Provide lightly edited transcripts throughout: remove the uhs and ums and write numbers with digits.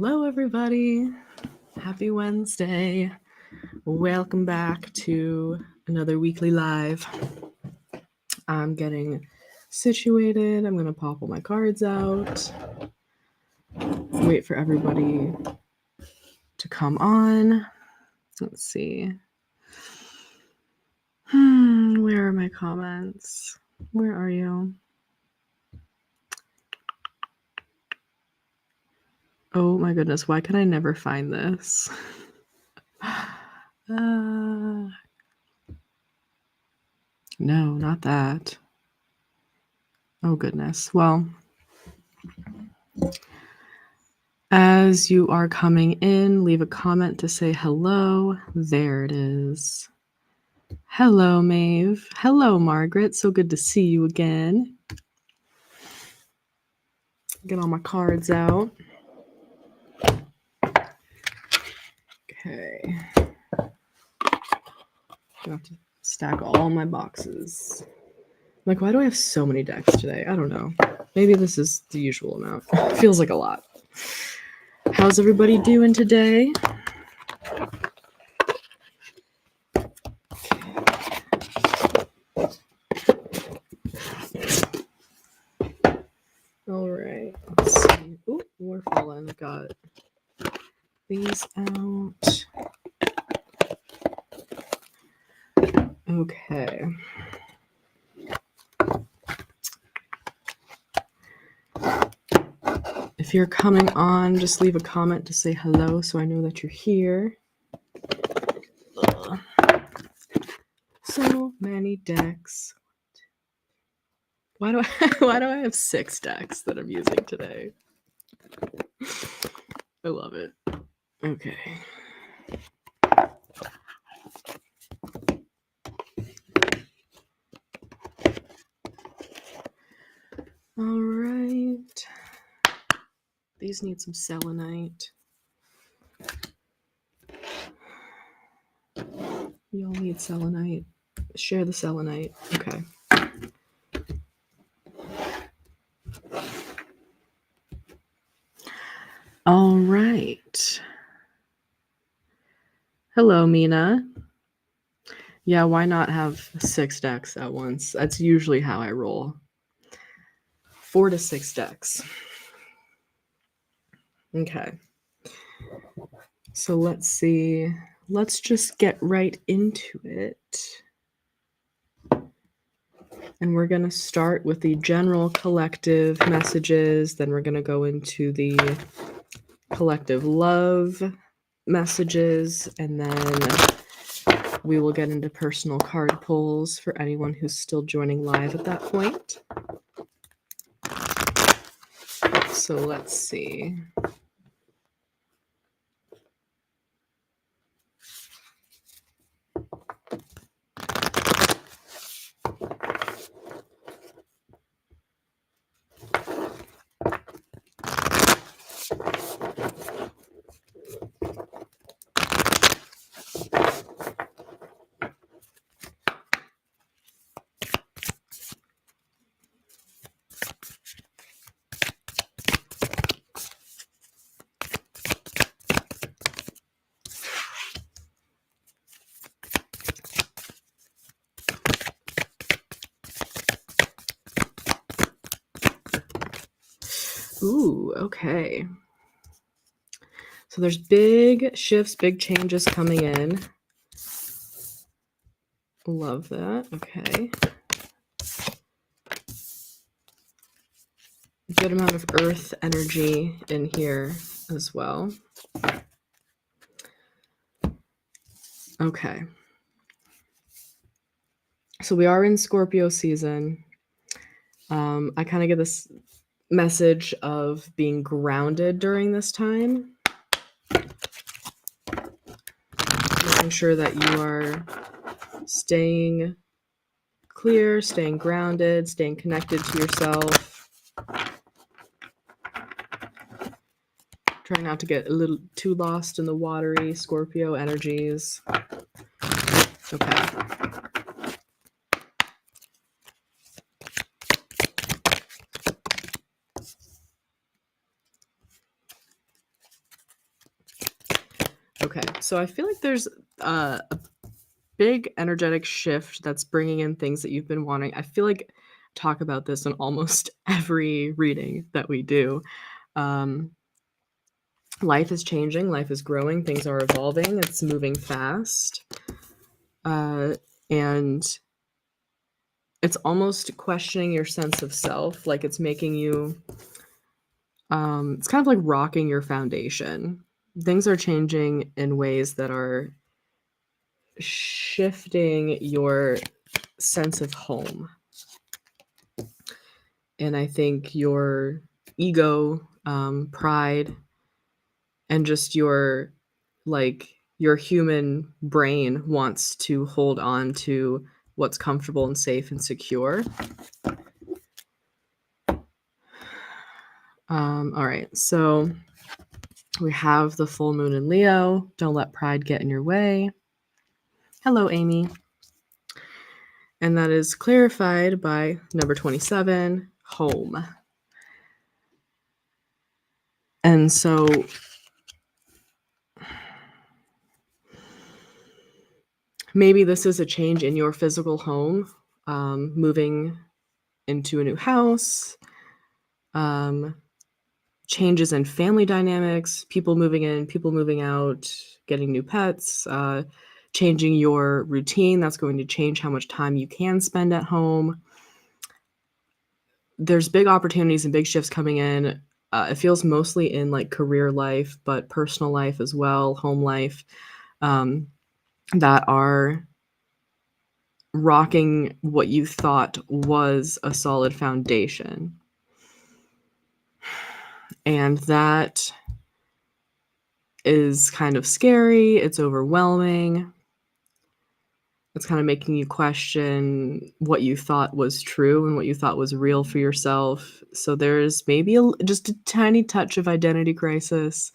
Hello, everybody. Happy Wednesday. Welcome back to another weekly live. I'm getting situated. I'm going to pop all my cards out. Wait for everybody to come on. Let's see. Where are my comments? Where are you? Oh my goodness, why can I never find this? No, not that. Oh goodness. Well, as you are coming in, leave a comment to say hello. There it is. Hello, Maeve. Hello, Margaret. So good to see you again. Get all my cards out. Okay. I have to stack all my boxes. Like, why do I have so many decks today? I don't know. Maybe this is the usual amount. Feels like a lot. How's everybody doing today? All right. Let's see. Ooh, we're falling. Got these out. Okay. If you're coming on, just leave a comment to say hello so I know that you're here. Ugh. So many decks. Why do I have 6 decks that I'm using today? I love it. Okay. All right. These need some selenite. You all need selenite. Share the selenite. Okay. All right. Hello, Mina. Yeah, why not have 6 decks at once? That's usually how I roll. 4 to 6 decks. Okay. So let's see. Let's just get right into it. And we're going to start with the general collective messages. Then we're going to go into the collective love messages. And then we will get into personal card pulls for anyone who's still joining live at that point. So let's see. Ooh, okay. So there's big shifts, big changes coming in. Love that. Okay. Good amount of earth energy in here as well. Okay. So we are in Scorpio season. I kind of get this message of being grounded during this time. Making sure that you are staying clear, staying grounded, staying connected to yourself. Trying not to get a little too lost in the watery Scorpio energies. Okay. Okay, so I feel like there's a big energetic shift that's bringing in things that you've been wanting. I feel like talk about this in almost every reading that we do. Um, Life is changing, life is growing, things are evolving, it's moving fast. And it's almost questioning your sense of self, like it's making you it's kind of like rocking your foundation. Things are changing in ways that are shifting your sense of home. And I think your ego, pride, and just your human brain wants to hold on to what's comfortable and safe and secure. All right, so we have the full moon in Leo. Don't let pride get in your way. Hello, Amy. And that is clarified by number 27, home. And so maybe this is a change in your physical home, moving into a new house, changes in family dynamics, people moving in, people moving out, getting new pets, changing your routine. That's going to change how much time you can spend at home. There's big opportunities and big shifts coming in. It feels mostly in like career life, but personal life as well, home life, that are rocking what you thought was a solid foundation. And that is kind of scary. It's overwhelming. It's kind of making you question what you thought was true and what you thought was real for yourself. So there's maybe just a tiny touch of identity crisis,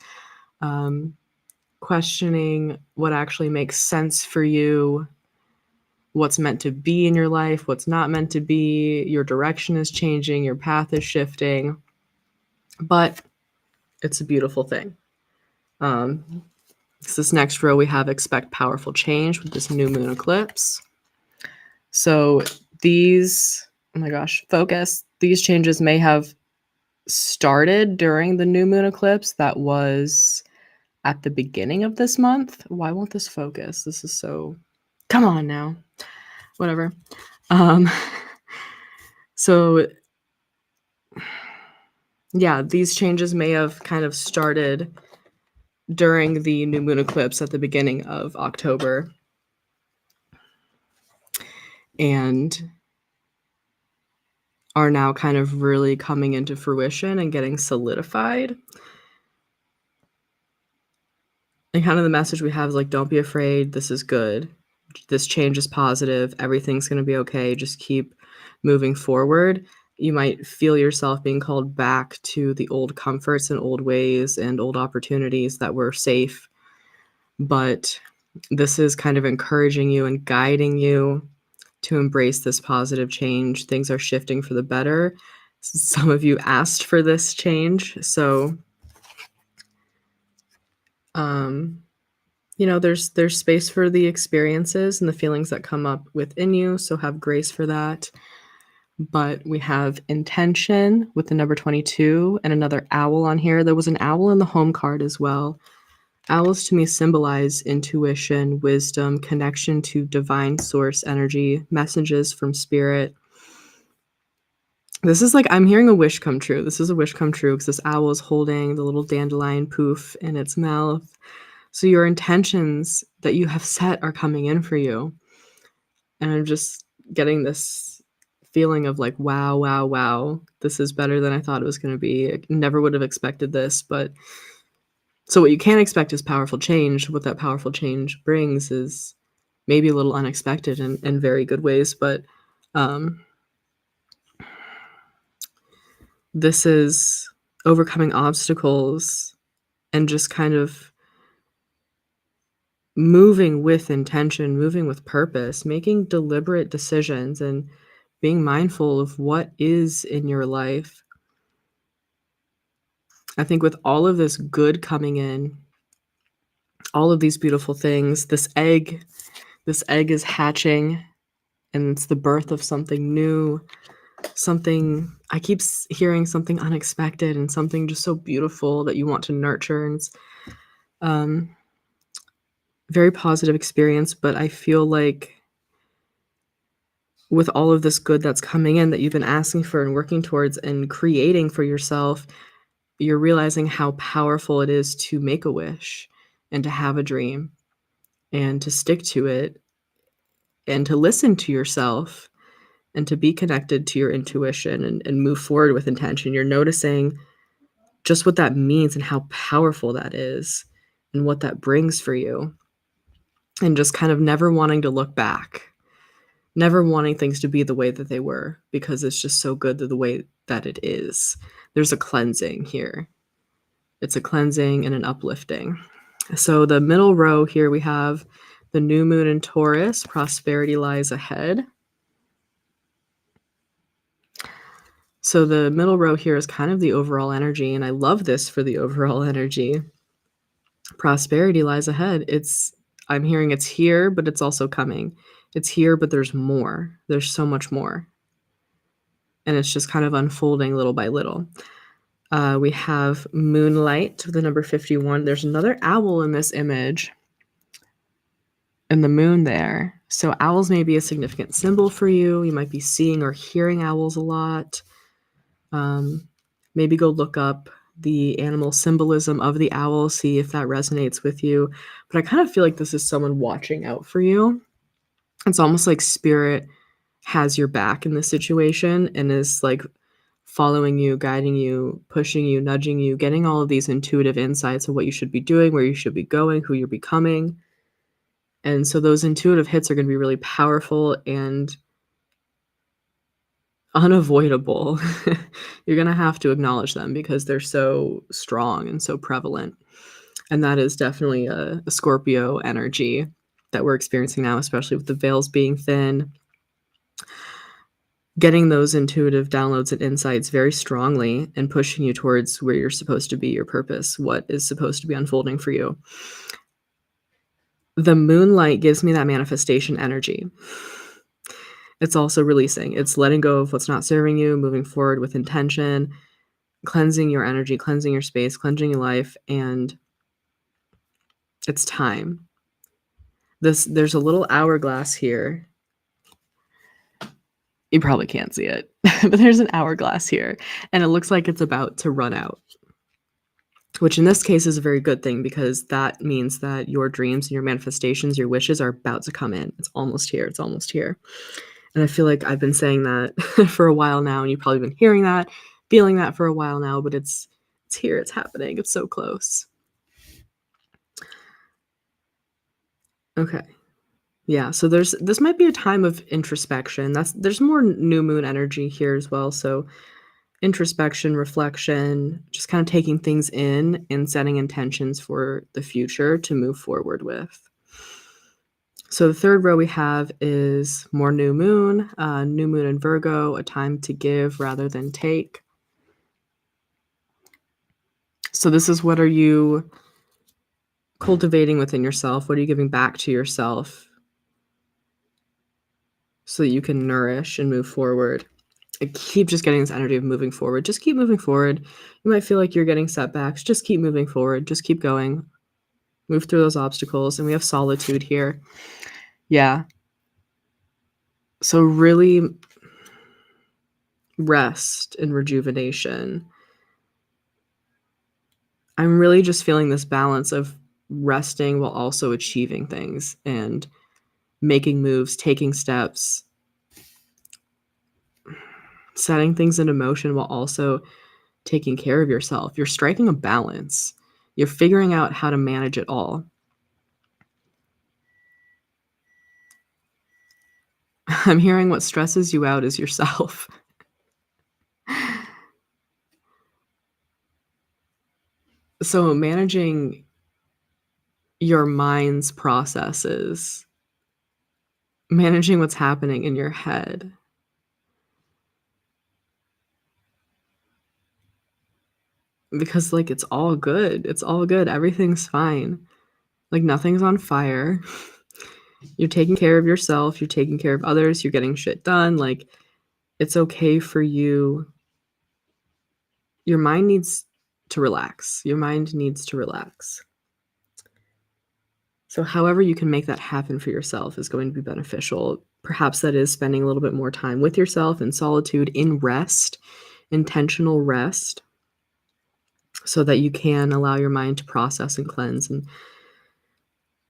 questioning what actually makes sense for you, what's meant to be in your life, what's not meant to be. Your direction is changing, your path is shifting, but it's a beautiful thing. This next row, we have expect powerful change with this new moon eclipse. So these, oh my gosh, focus. These changes may have started during the new moon eclipse that was at the beginning of this month. Why won't this focus? This is so, come on now. Whatever. So yeah, these changes may have kind of started during the new moon eclipse at the beginning of October. And are now kind of really coming into fruition and getting solidified. And kind of the message we have is like, don't be afraid. This is good. This change is positive. Everything's going to be okay. Just keep moving forward. You might feel yourself being called back to the old comforts and old ways and old opportunities that were safe. But this is kind of encouraging you and guiding you to embrace this positive change. Things are shifting for the better. Some of you asked for this change. So, there's space for the experiences and the feelings that come up within you. So have grace for that. But we have intention with the number 22 and another owl on here. There was an owl in the home card as well. Owls to me symbolize intuition, wisdom, connection to divine source energy, messages from spirit. This is like, I'm hearing a wish come true. This is a wish come true because this owl is holding the little dandelion poof in its mouth. So your intentions that you have set are coming in for you. And I'm just getting this feeling of like, wow, wow, wow. This is better than I thought it was going to be. I never would have expected this. But so what you can expect is powerful change. What that powerful change brings is maybe a little unexpected in very good ways. But this is overcoming obstacles and just kind of moving with intention, moving with purpose, making deliberate decisions and being mindful of what is in your life. I think with all of this good coming in, all of these beautiful things. This egg is hatching, and it's the birth of something new, something I keep hearing something unexpected and something just so beautiful that you want to nurture. And it's um, very positive experience, but I feel like with all of this good that's coming in that you've been asking for and working towards and creating for yourself, you're realizing how powerful it is to make a wish and to have a dream and to stick to it and to listen to yourself and to be connected to your intuition and move forward with intention. You're noticing just what that means and how powerful that is and what that brings for you. And just kind of never wanting to look back, never wanting things to be the way that they were because it's just so good the way that it is. There's a cleansing here. It's a cleansing and an uplifting. So the middle row here, we have the new moon in Taurus, prosperity lies ahead. So the middle row here is kind of the overall energy, and I love this for the overall energy. Prosperity lies ahead. I'm hearing it's here, but it's also coming. It's here, but there's more. There's so much more. And it's just kind of unfolding little by little. We have moonlight, the number 51. There's another owl in this image and the moon there. So owls may be a significant symbol for you. You might be seeing or hearing owls a lot. Maybe go look up the animal symbolism of the owl, see if that resonates with you. But I kind of feel like this is someone watching out for you. It's almost like spirit has your back in this situation and is like following you, guiding you, pushing you, nudging you, getting all of these intuitive insights of what you should be doing, where you should be going, who you're becoming. And so those intuitive hits are going to be really powerful and unavoidable. You're going to have to acknowledge them because they're so strong and so prevalent. And that is definitely a Scorpio energy that we're experiencing now, especially with the veils being thin. Getting those intuitive downloads and insights very strongly and pushing you towards where you're supposed to be, your purpose, what is supposed to be unfolding for you. The moonlight gives me that manifestation energy. It's also releasing. It's letting go of what's not serving you, moving forward with intention, cleansing your energy, cleansing your space, cleansing your life, and it's time. There's a little hourglass here. You probably can't see it, but there's an hourglass here, and it looks like it's about to run out, which in this case is a very good thing because that means that your dreams and your manifestations, your wishes are about to come in. It's almost here. It's almost here. And I feel like I've been saying that for a while now, and you've probably been hearing that, feeling that for a while now, but it's here. It's happening. It's so close. Okay. Yeah, so this might be a time of introspection. There's more new moon energy here as well. So introspection, reflection, just kind of taking things in and setting intentions for the future to move forward with. So the third row we have is more new moon in Virgo, a time to give rather than take. So this is, what are you cultivating within yourself? What are you giving back to yourself so that you can nourish and move forward? I keep just getting this energy of moving forward. Just keep moving forward. You might feel like you're getting setbacks. Just keep moving forward. Just keep going. Move through those obstacles. And we have solitude here. Yeah. So really rest and rejuvenation. I'm really just feeling this balance of resting while also achieving things and making moves, taking steps, setting things into motion while also taking care of yourself. You're striking a balance. You're figuring out how to manage it all. I'm hearing what stresses you out is yourself. So managing your mind's processes, managing what's happening in your head. Because, like, it's all good. It's all good. Everything's fine. Like nothing's on fire. You're taking care of yourself. You're taking care of others. You're getting shit done. Like it's okay for you. Your mind needs to relax. Your mind needs to relax. So however you can make that happen for yourself is going to be beneficial. Perhaps that is spending a little bit more time with yourself in solitude, in rest, intentional rest, so that you can allow your mind to process and cleanse and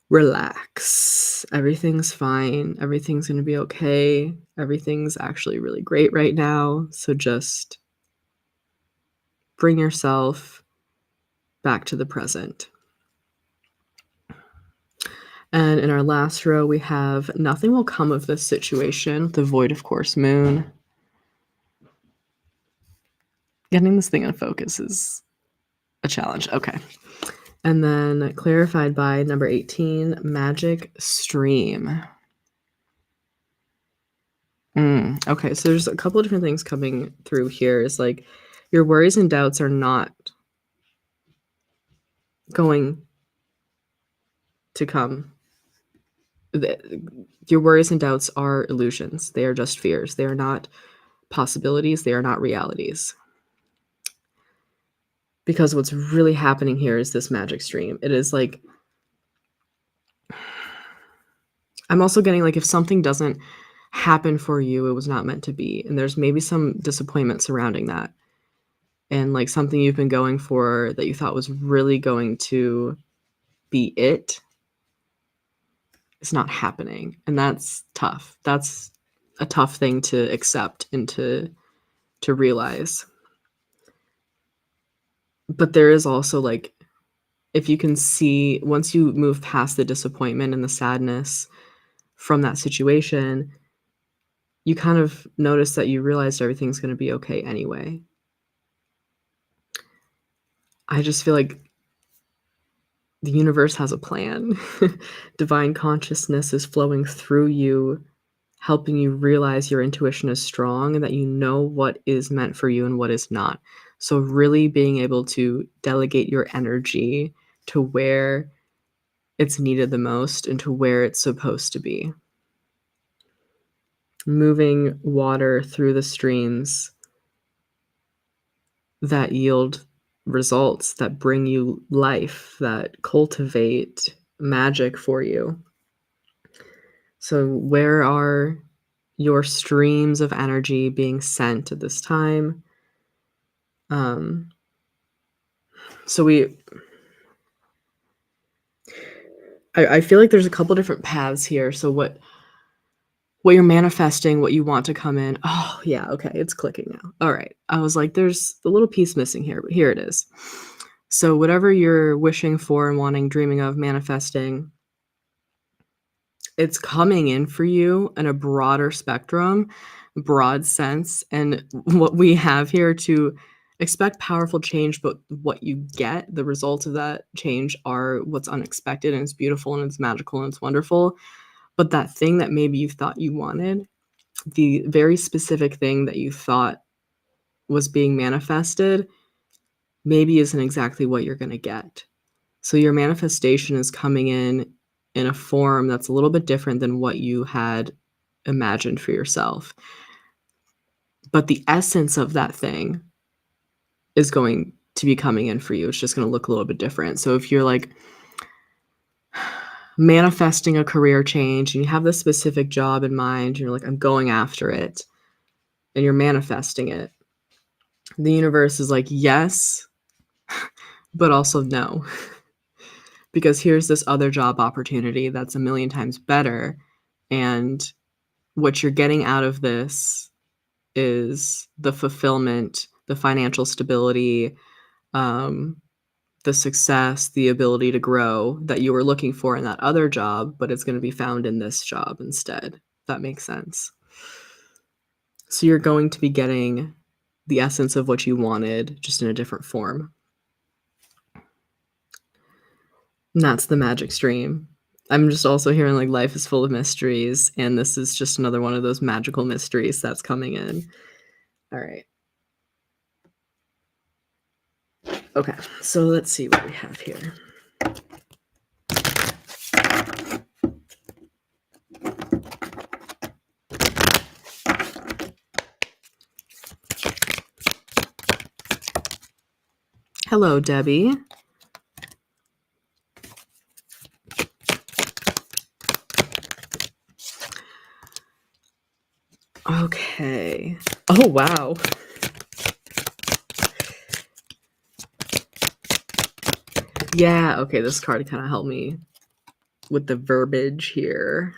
relax. Everything's fine. Everything's going to be okay. Everything's actually really great right now. So just bring yourself back to the present. And in our last row, we have nothing will come of this situation. The void, of course, moon. Getting this thing in focus is a challenge. Okay. And then clarified by number 18, magic stream. Okay, so there's a couple of different things coming through here. Is like your worries and doubts are not going to come. Your worries and doubts are illusions. They are just fears. They are not possibilities. They are not realities. Because what's really happening here is this magic stream. It is like, I'm also getting like if something doesn't happen for you, it was not meant to be. And there's maybe some disappointment surrounding that. And like something you've been going for that you thought was really going to be it is not happening. And that's tough. That's a tough thing to accept and to realize. But there is also like, if you can see, once you move past the disappointment and the sadness from that situation, you kind of notice that you realized everything's going to be okay anyway. I just feel like the universe has a plan. Divine consciousness is flowing through you, helping you realize your intuition is strong and that you know what is meant for you and what is not. So really being able to delegate your energy to where it's needed the most and to where it's supposed to be. Moving water through the streams that yield results, that bring you life, that cultivate magic for you. So where are your streams of energy being sent at this time? So I feel like there's a couple different paths here. So what you're manifesting, what you want to come in. Oh, yeah, okay, it's clicking now. All right. I was like, there's a little piece missing here, but here it is. So whatever you're wishing for and wanting, dreaming of, manifesting, it's coming in for you in a broader spectrum, broad sense. And what we have here to expect powerful change, but what you get, the results of that change are what's unexpected and it's beautiful and it's magical and it's wonderful. But that thing that maybe you thought you wanted, the very specific thing that you thought was being manifested, maybe isn't exactly what you're going to get. So your manifestation is coming in a form that's a little bit different than what you had imagined for yourself. But the essence of that thing is going to be coming in for you. It's just going to look a little bit different. So if you're like manifesting a career change and you have this specific job in mind, and you're like, I'm going after it, and you're manifesting it, the universe is like, yes, but also no. Because here's this other job opportunity that's a million times better. And what you're getting out of this is the fulfillment, the financial stability, the success, the ability to grow that you were looking for in that other job, but it's going to be found in this job instead. If that makes sense. So you're going to be getting the essence of what you wanted, just in a different form. And that's the magic stream. I'm just also hearing like life is full of mysteries, and this is just another one of those magical mysteries that's coming in. All right. Okay, so let's see what we have here. Hello, Debbie. Okay. Oh, wow. Yeah, okay, this card kind of helped me with the verbiage here.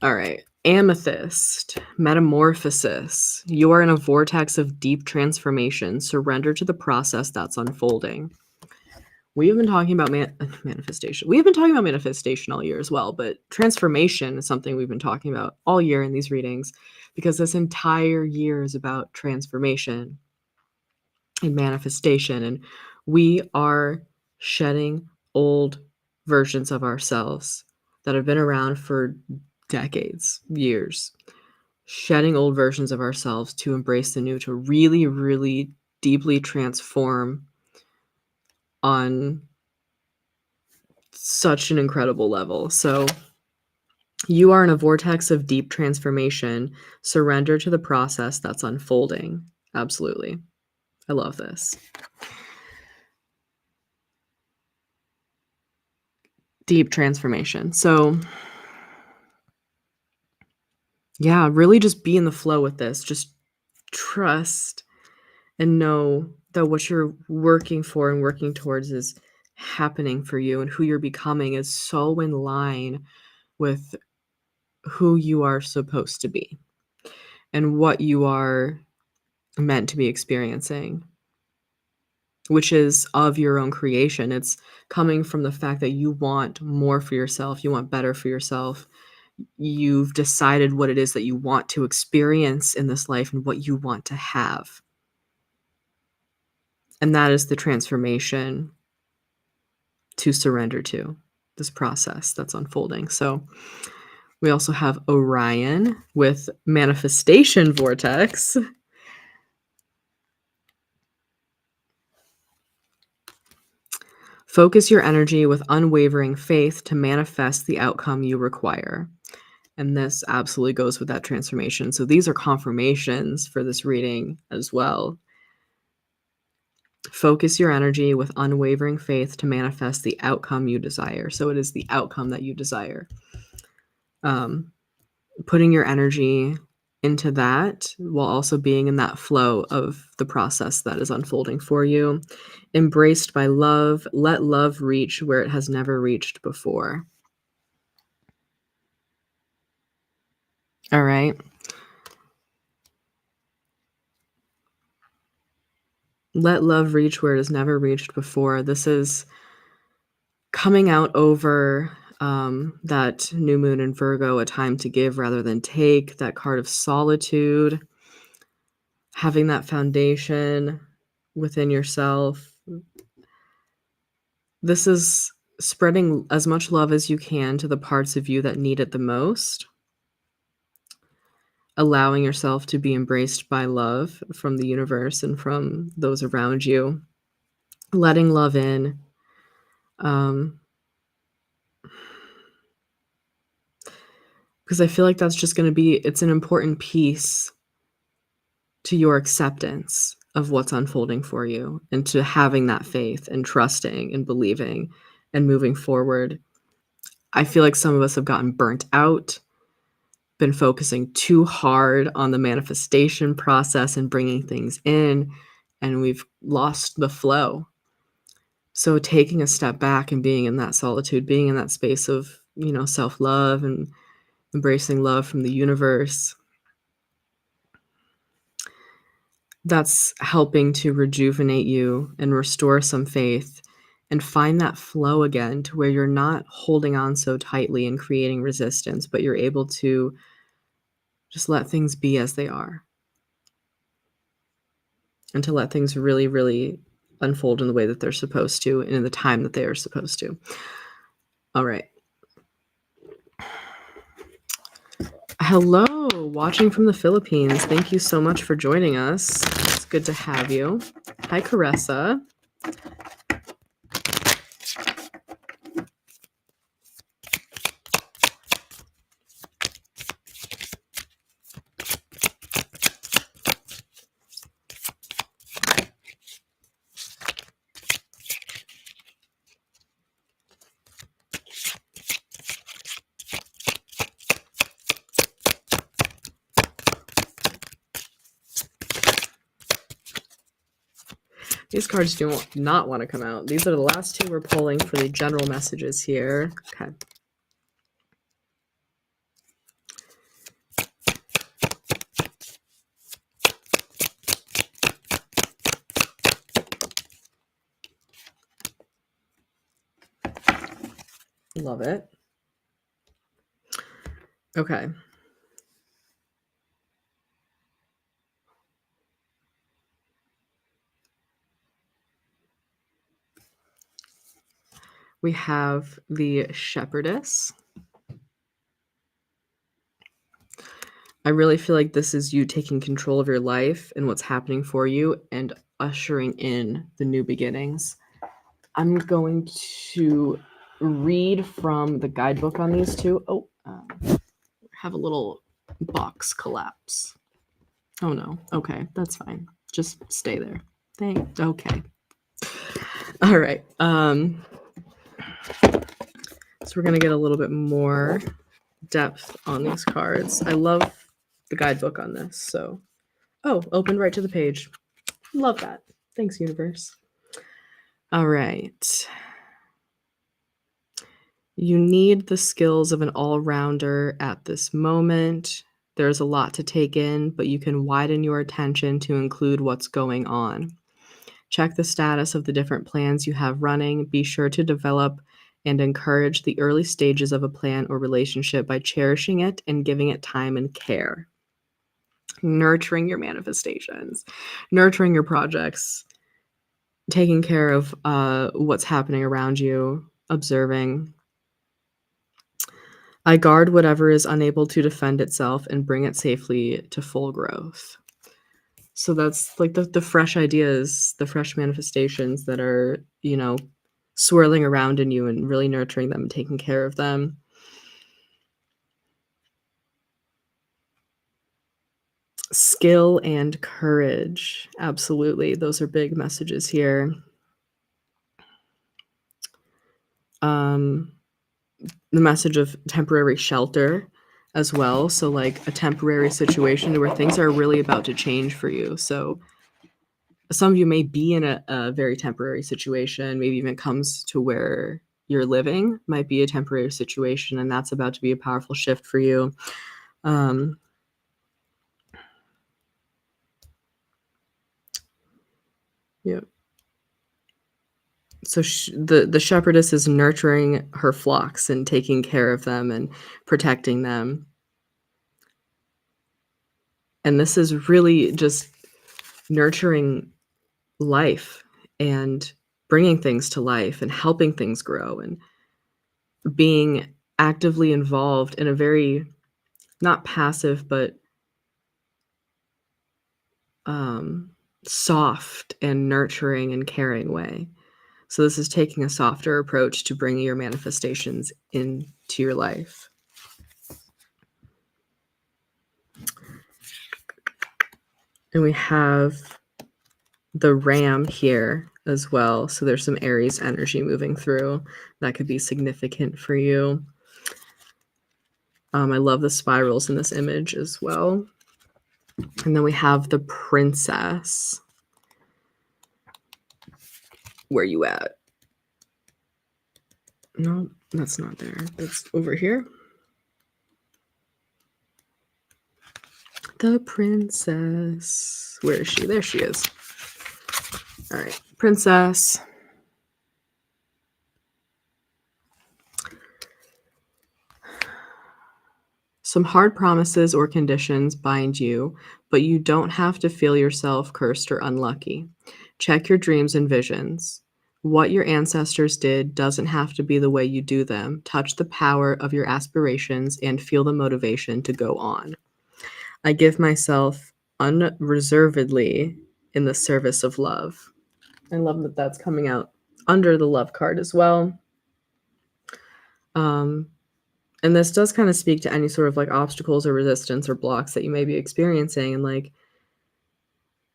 All right. Amethyst, metamorphosis. You are in a vortex of deep transformation. Surrender to the process that's unfolding. We have been talking about manifestation. We have been talking about manifestation all year as well, but transformation is something we've been talking about all year in these readings because this entire year is about transformation and manifestation. And we are shedding old versions of ourselves that have been around for decades, years, shedding old versions of ourselves to embrace the new, to really, really deeply transform on such an incredible level. So you are in a vortex of deep transformation. Surrender to the process that's unfolding. Absolutely. I love this. Deep transformation. So yeah, really just be in the flow with this. Just trust and know that what you're working for and working towards is happening for you, and who you're becoming is so in line with who you are supposed to be and what you are meant to be experiencing, which is of your own creation. It's coming from the fact that you want more for yourself, you want better for yourself. You've decided what it is that you want to experience in this life and what you want to have. And that is the transformation to surrender to, this process that's unfolding. So we also have Orion with manifestation vortex. Focus your energy with unwavering faith to manifest the outcome you require. And this absolutely goes with that transformation. So these are confirmations for this reading as well. Focus your energy with unwavering faith to manifest the outcome you desire. So it is the outcome that you desire. Putting your energy into that while also being in that flow of the process that is unfolding for you. Embraced by love, let love reach where it has never reached before. All right. Let love reach where it has never reached before. This is coming out over that new moon in Virgo, a time to give rather than take, that card of solitude, having that foundation within yourself. This is spreading as much love as you can to the parts of you that need it the most, allowing yourself to be embraced by love from the universe and from those around you, letting love in. Because I feel like that's just going to be, it's an important piece to your acceptance of what's unfolding for you and to having that faith and trusting and believing and moving forward. I feel like some of us have gotten burnt out, been focusing too hard on the manifestation process and bringing things in, and we've lost the flow. So taking a step back and being in that solitude, being in that space of, self-love and embracing love from the universe, that's helping to rejuvenate you and restore some faith and find that flow again to where you're not holding on so tightly and creating resistance, but you're able to just let things be as they are and to let things really, really unfold in the way that they're supposed to and in the time that they are supposed to. All right. Hello, watching from the Philippines. Thank you so much for joining us. It's good to have you. Hi, Caressa. These cards do not want to come out. These are the last two we're pulling for the general messages here. Okay. Love it. Okay. We have the Shepherdess. I really feel like this is you taking control of your life and what's happening for you and ushering in the new beginnings. I'm going to read from the guidebook on these two. Oh, have a little box collapse. Oh no. Okay, that's fine. Just stay there. Okay. All right. So we're gonna get a little bit more depth on these cards. I love the guidebook on this. So, opened right to the page. Love that. Thanks, universe. All right. You need the skills of an all-rounder at this moment. There's a lot to take in, but you can widen your attention to include what's going on. Check the status of the different plans you have running. Be sure to develop and encourage the early stages of a plan or relationship by cherishing it and giving it time and care. Nurturing your manifestations, nurturing your projects, taking care of what's happening around you, observing. I guard whatever is unable to defend itself and bring it safely to full growth. So that's like the fresh ideas, the fresh manifestations that are, swirling around in you and really nurturing them and taking care of them. Skill and courage. Absolutely. Those are big messages here. The message of temporary shelter as well. So like a temporary situation where things are really about to change for you. So some of you may be in a very temporary situation, maybe even comes to where you're living might be a temporary situation, and that's about to be a powerful shift for you. Yeah. So the shepherdess is nurturing her flocks and taking care of them and protecting them. And this is really just nurturing life and bringing things to life and helping things grow and being actively involved in a very not passive but soft and nurturing and caring way. So this is taking a softer approach to bringing your manifestations into your life. And we have the ram here as well. So there's some Aries energy moving through that could be significant for you. I love the spirals in this image as well. And then we have the princess. Where you at? No, that's not there. That's over here. The princess. Where is she? There she is. All right, princess. Some hard promises or conditions bind you, but you don't have to feel yourself cursed or unlucky. Check your dreams and visions. What your ancestors did doesn't have to be the way you do them. Touch the power of your aspirations and feel the motivation to go on. I give myself unreservedly in the service of love. I love that that's coming out under the love card as well. And this does kind of speak to any sort of like obstacles or resistance or blocks that you may be experiencing, and like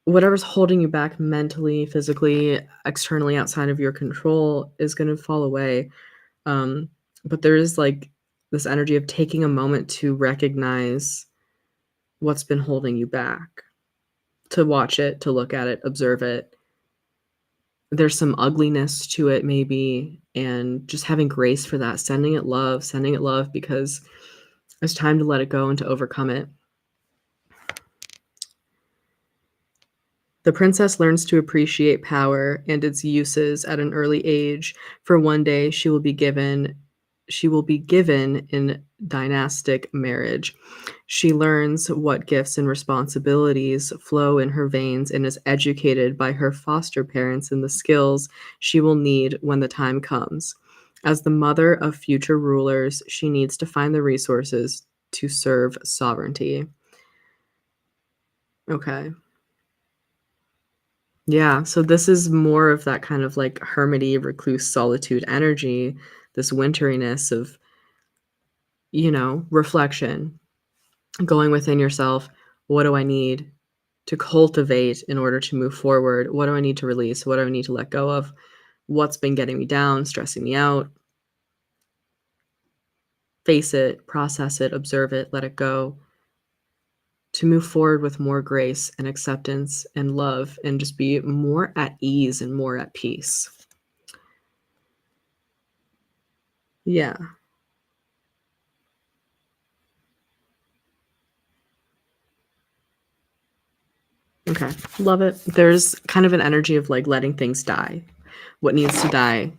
whatever's holding you back mentally, physically, externally outside of your control is going to fall away. But there is like this energy of taking a moment to recognize what's been holding you back, to watch it, to look at it, observe it, there's some ugliness to it maybe, and just having grace for that, sending it love because it's time to let it go and to overcome it. The princess learns to appreciate power and its uses at an early age, for one day she will be given in dynastic marriage. She learns what gifts and responsibilities flow in her veins and is educated by her foster parents in the skills she will need when the time comes. As the mother of future rulers, she needs to find the resources to serve sovereignty. Okay. Yeah, so this is more of that kind of like hermity, recluse, solitude energy, this winteriness of, reflection, going within yourself. What do I need to cultivate in order to move forward? What do I need to release? What do I need to let go of? What's been getting me down, stressing me out? Face it, process it, observe it, let it go, to move forward with more grace and acceptance and love and just be more at ease and more at peace. Yeah. Okay. Love it. There's kind of an energy of like letting things die. What needs to die,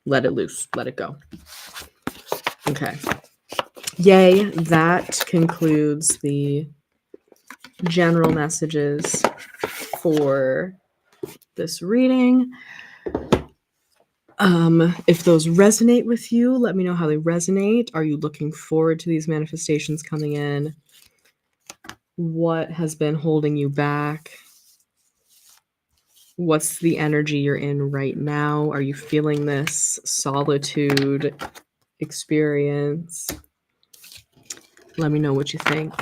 let it loose, let it go. Okay. Yay. That concludes the general messages for this reading. If those resonate with you, let me know how they resonate. Are you looking forward to these manifestations coming in? What has been holding you back? What's the energy you're in right now? Are you feeling this solitude experience? Let me know what you think.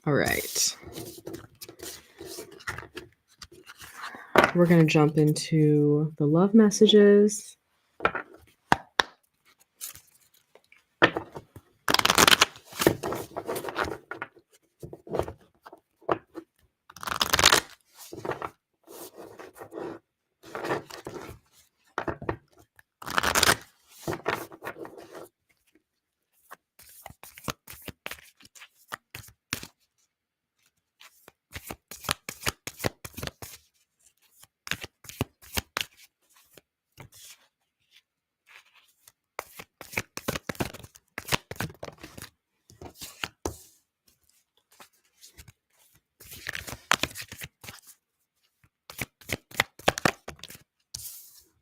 All right. We're going to jump into the love messages.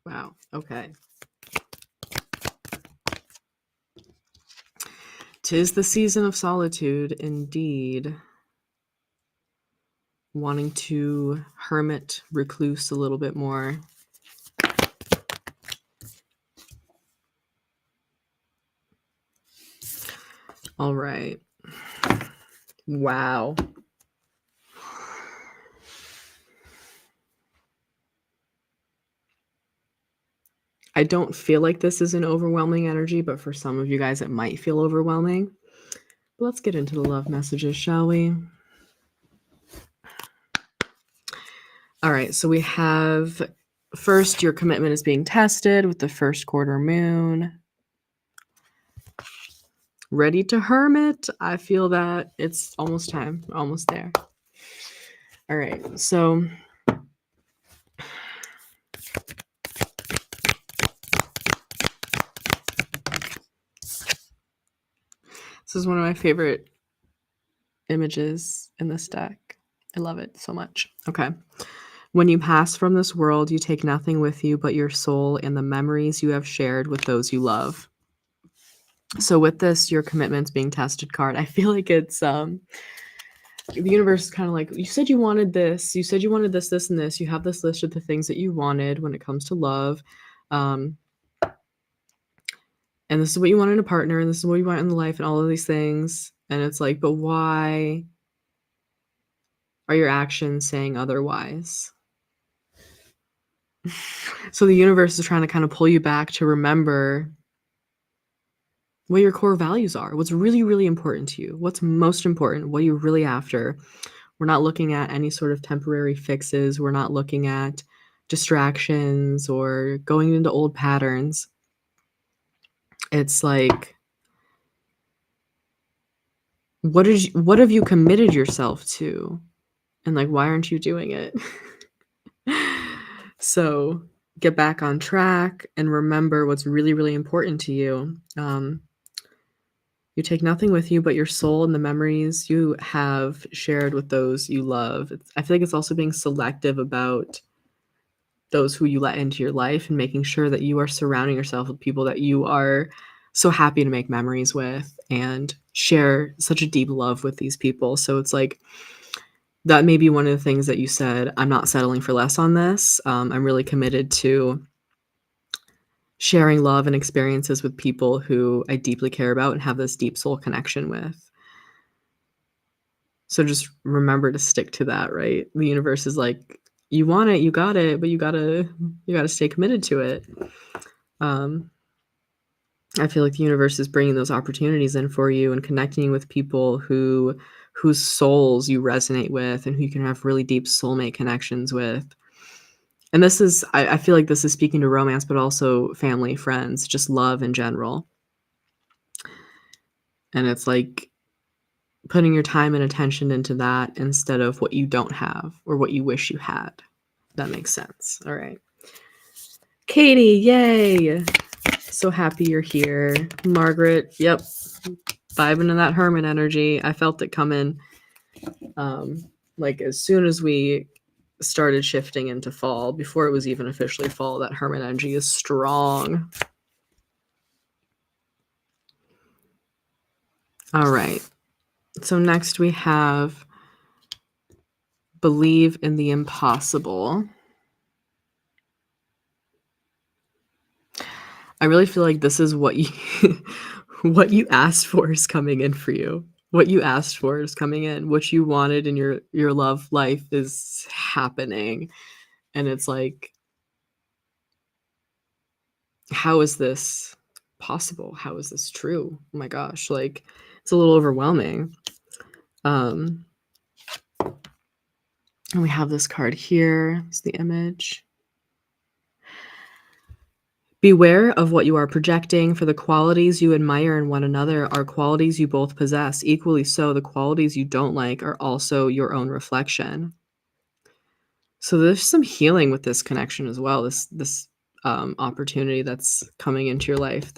Wow. Okay. 'Tis the season of solitude, indeed. Wanting to hermit, recluse a little bit more. All right. Wow. I don't feel like this is an overwhelming energy, but for some of you guys, it might feel overwhelming. But let's get into the love messages, shall we? All right, so we have first, your commitment is being tested with the first quarter moon. Ready to hermit? I feel that it's almost time, almost there. All right, so this is one of my favorite images in this deck. I love it so much. Okay. When you pass from this world, you take nothing with you but your soul and the memories you have shared with those you love. So with this, your commitment's being tested card, I feel like it's the universe is kind of like, you said you wanted this, you said you wanted this, this, and this. You have this list of the things that you wanted when it comes to love. And this is what you want in a partner, and this is what you want in life, and all of these things. And it's like, but why are your actions saying otherwise? So the universe is trying to kind of pull you back to remember what your core values are, what's really, really important to you, what's most important, what you're really after. We're not looking at any sort of temporary fixes. We're not looking at distractions or going into old patterns. It's like, what have you committed yourself to? And like, why aren't you doing it? So get back on track and remember what's really, really important to you. You take nothing with you but your soul and the memories you have shared with those you love. I feel like it's also being selective about those who you let into your life and making sure that you are surrounding yourself with people that you are so happy to make memories with and share such a deep love with these people. So it's like, that may be one of the things that you said, I'm not settling for less on this. I'm really committed to sharing love and experiences with people who I deeply care about and have this deep soul connection with. So just remember to stick to that, right? The universe is like, you want it, you got it, but you gotta stay committed to it. I feel like the universe is bringing those opportunities in for you and connecting you with people whose souls you resonate with and who you can have really deep soulmate connections with. And this is, I feel like this is speaking to romance, but also family, friends, just love in general. And it's like putting your time and attention into that instead of what you don't have or what you wish you had. That makes sense. All right. Katie, yay. So happy you're here. Margaret, yep. Vibing in that hermit energy. I felt it coming. Like as soon as we started shifting into fall, before it was even officially fall, that hermit energy is strong. All right. So next we have believe in the impossible. I really feel like this is what you what you asked for is coming in for you. What you asked for is coming in. What you wanted in your love life is happening. And it's like, how is this possible? How is this true? Oh my gosh, like it's a little overwhelming. And we have this card here. It's the image. Beware of what you are projecting, for the qualities you admire in one another are qualities you both possess. Equally so, the qualities you don't like are also your own reflection. So there's some healing with this connection as well, this opportunity that's coming into your life.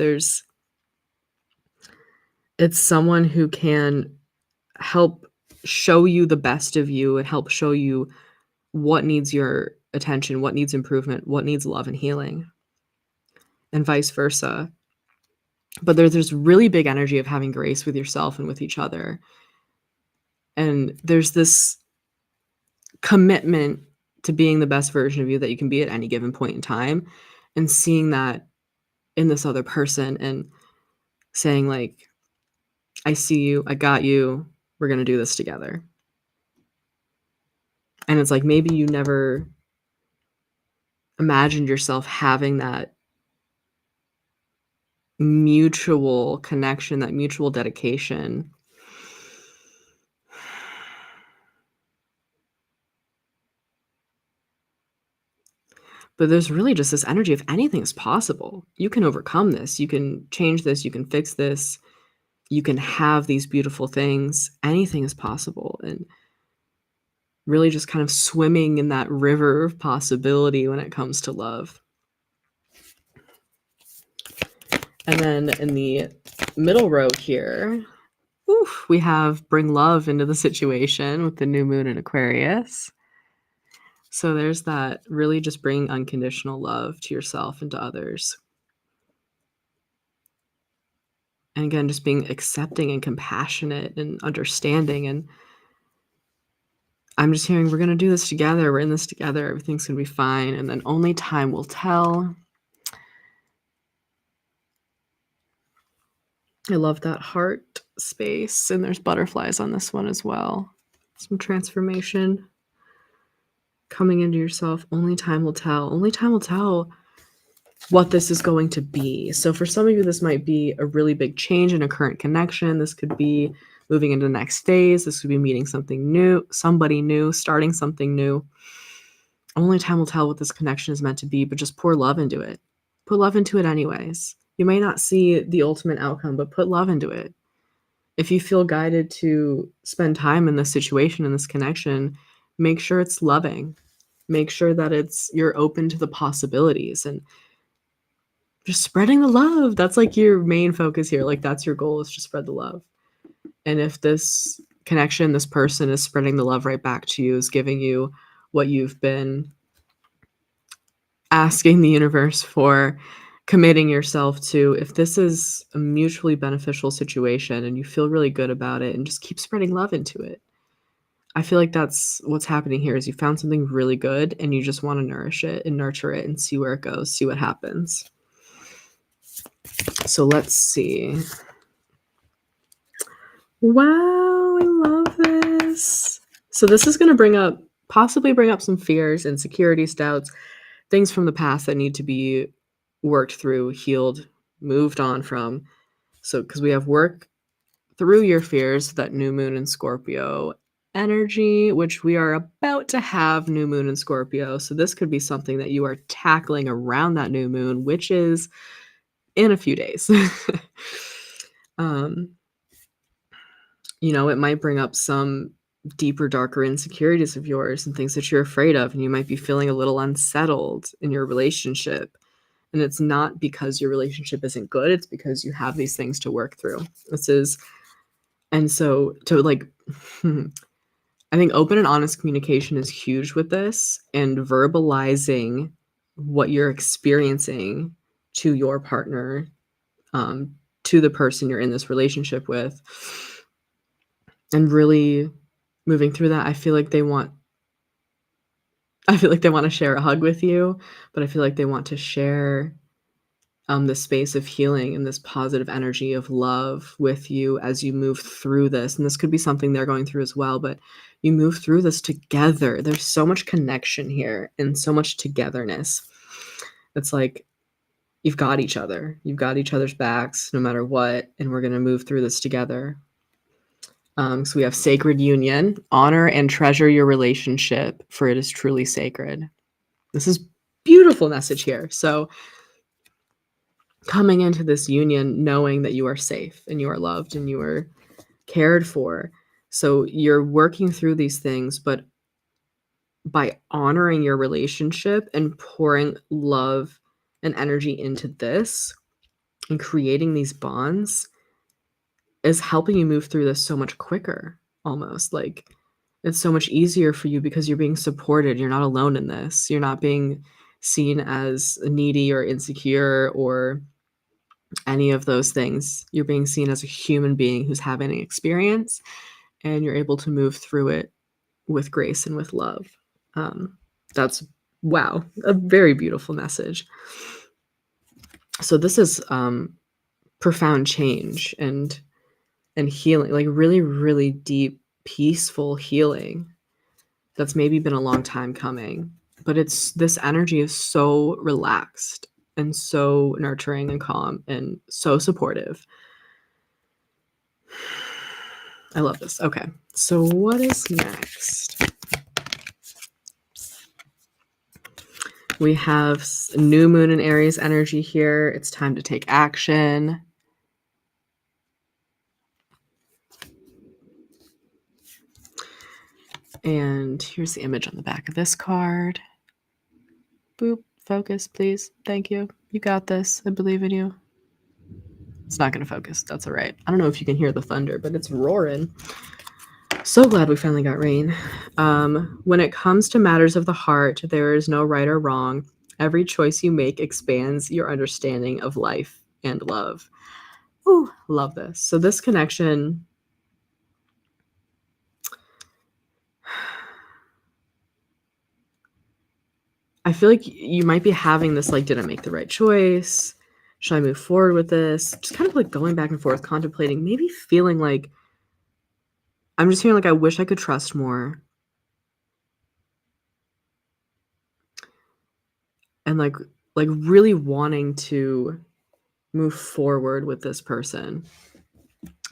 It's someone who can help show you the best of you and help show you what needs your attention, what needs improvement, what needs love and healing, and vice versa. But there's this really big energy of having grace with yourself and with each other. And there's this commitment to being the best version of you that you can be at any given point in time, and seeing that in this other person and saying like, I see you, I got you, we're going to do this together. And it's like, maybe you never imagined yourself having that mutual connection, that mutual dedication. But there's really just this energy of anything is possible. You can overcome this. You can change this. You can fix this. You can have these beautiful things. Anything is possible. And really just kind of swimming in that river of possibility when it comes to love. And then in the middle row here, we have bring love into the situation with the new moon in Aquarius. So there's that, really just bringing unconditional love to yourself and to others. And again, just being accepting and compassionate and understanding. And I'm just hearing, we're going to do this together. We're in this together. Everything's going to be fine. And then only time will tell. I love that heart space. And there's butterflies on this one as well. Some transformation coming into yourself. Only time will tell. Only time will tell what this is going to be. So for some of you, this might be a really big change in a current connection. This could be moving into the next phase. This could be meeting something new, somebody new, starting something new. Only time will tell what this connection is meant to be, but just pour love into it. Put love into it anyways. You may not see the ultimate outcome, but put love into it. If you feel guided to spend time in this situation, in this connection, make sure it's loving. Make sure that you're open to the possibilities and just spreading the love. That's like your main focus here. Like that's your goal, is to spread the love. And if this connection, this person is spreading the love right back to you, is giving you what you've been asking the universe for, committing yourself to, if this is a mutually beneficial situation and you feel really good about it, and just keep spreading love into it. I feel like that's what's happening here, is you found something really good and you just want to nourish it and nurture it and see where it goes, see what happens. So let's see. Wow, I love this. So this is going to possibly bring up some fears, insecurities, doubts, things from the past that need to be worked through, healed, moved on from. So because we have work through your fears, that new moon in Scorpio energy, which we are about to have new moon in Scorpio. So this could be something that you are tackling around that new moon, which is in a few days. It might bring up some deeper, darker insecurities of yours and things that you're afraid of, and you might be feeling a little unsettled in your relationship. And it's not because your relationship isn't good, it's because you have these things to work through. And so to I think open and honest communication is huge with this, and verbalizing what you're experiencing to your partner, to the person you're in this relationship with, and really moving through that. I feel like they want to share a hug with you, but I feel like they want to share the space of healing and this positive energy of love with you as you move through this. And this could be something they're going through as well, but you move through this together. There's so much connection here and so much togetherness. It's like you've got each other. You've got each other's backs no matter what, and we're going to move through this together. So we have sacred union. Honor and treasure your relationship, for it is truly sacred. This is beautiful message here. So coming into this union knowing that you are safe and you are loved and you are cared for. So you're working through these things, but by honoring your relationship and pouring love and energy into this and creating these bonds is helping you move through this so much quicker, almost. Like it's so much easier for you because you're being supported. You're not alone in this. You're not being seen as needy or insecure or any of those things. You're being seen as a human being who's having an experience, and you're able to move through it with grace and with love. That's, wow, a very beautiful message. So this is profound change and healing, like really, really deep, peaceful healing that's maybe been a long time coming. But this energy is so relaxed and so nurturing and calm and so supportive. I love this. Okay, so what is next? We have new moon in Aries energy here. It's time to take action. And here's the image on the back of this card. Boop, focus, please. Thank you. You got this. I believe in you. It's not going to focus. That's all right. I don't know if you can hear the thunder, but it's roaring. So glad we finally got rain. When it comes to matters of the heart, there is no right or wrong. Every choice you make expands your understanding of life and love. Ooh, love this. So this connection, I feel like you might be having this, like, did I make the right choice? Should I move forward with this? Just kind of like going back and forth, contemplating, maybe feeling like, I'm just feeling like I wish I could trust more. And like really wanting to move forward with this person.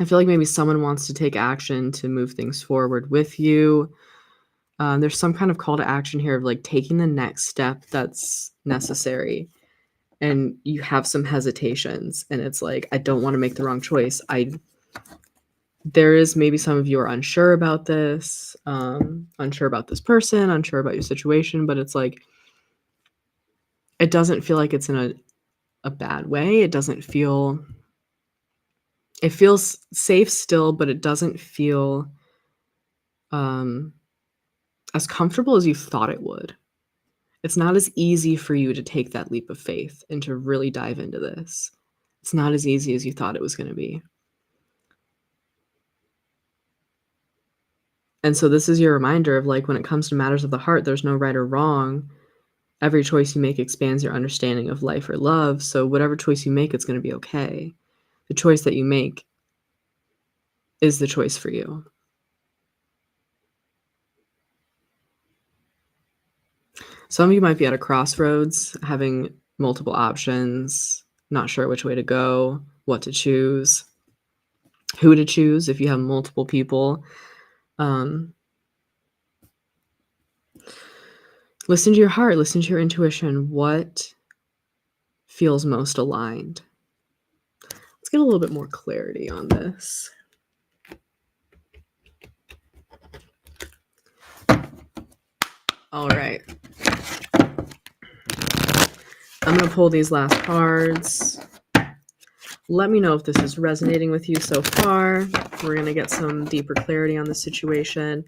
I feel like maybe someone wants to take action to move things forward with you. There's some kind of call to action here of like taking the next step that's necessary. And you have some hesitations, and it's like, I don't want to make the wrong choice. There is maybe some of you are unsure about this, unsure about this person, unsure about your situation, but it's like, it doesn't feel like it's in a bad way. It feels safe still, but it doesn't feel as comfortable as you thought it would. It's not as easy for you to take that leap of faith and to really dive into this. It's not as easy as you thought it was going to be. And so this is your reminder of like, when it comes to matters of the heart, there's no right or wrong. Every choice you make expands your understanding of life or love. So whatever choice you make, it's going to be okay. The choice that you make is the choice for you. Some of you might be at a crossroads, having multiple options, not sure which way to go, what to choose, who to choose if you have multiple people. Listen to your heart, listen to your intuition. What feels most aligned? Let's get a little bit more clarity on this. All right. I'm going to pull these last cards. Let me know if this is resonating with you so far. We're going to get some deeper clarity on the situation.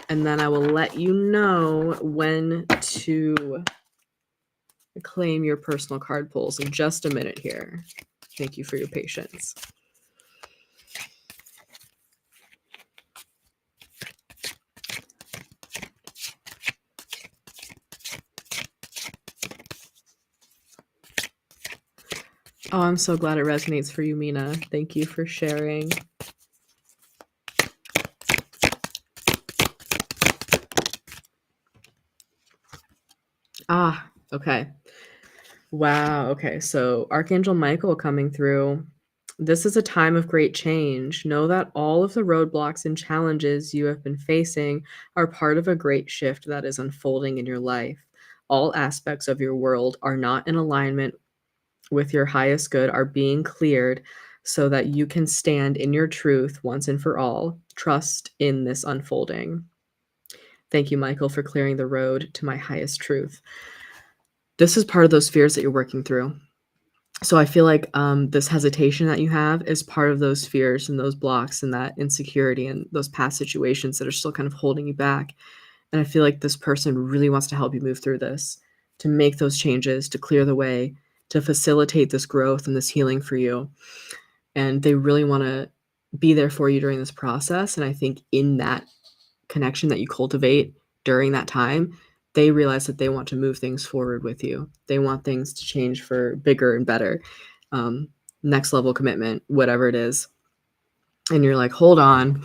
And then I will let you know when to claim your personal card pulls in just a minute here. Thank you for your patience. Oh, I'm so glad it resonates for you, Mina. Thank you for sharing. Okay. Wow. Okay. So Archangel Michael coming through. This is a time of great change. Know that all of the roadblocks and challenges you have been facing are part of a great shift that is unfolding in your life. All aspects of your world are not in alignment with your highest good, are being cleared so that you can stand in your truth once and for all. Trust in this unfolding. Thank you, Michael, for clearing the road to my highest truth. This is part of those fears that you're working through. So I feel like this hesitation that you have is part of those fears and those blocks and that insecurity and those past situations that are still kind of holding you back. And I feel like this person really wants to help you move through this, to make those changes, to clear the way, to facilitate this growth and this healing for you. And they really want to be there for you during this process. And I think in that connection that you cultivate during that time, they realize that they want to move things forward with you. They want things to change for bigger and better, next level commitment, whatever it is. And you're like, hold on,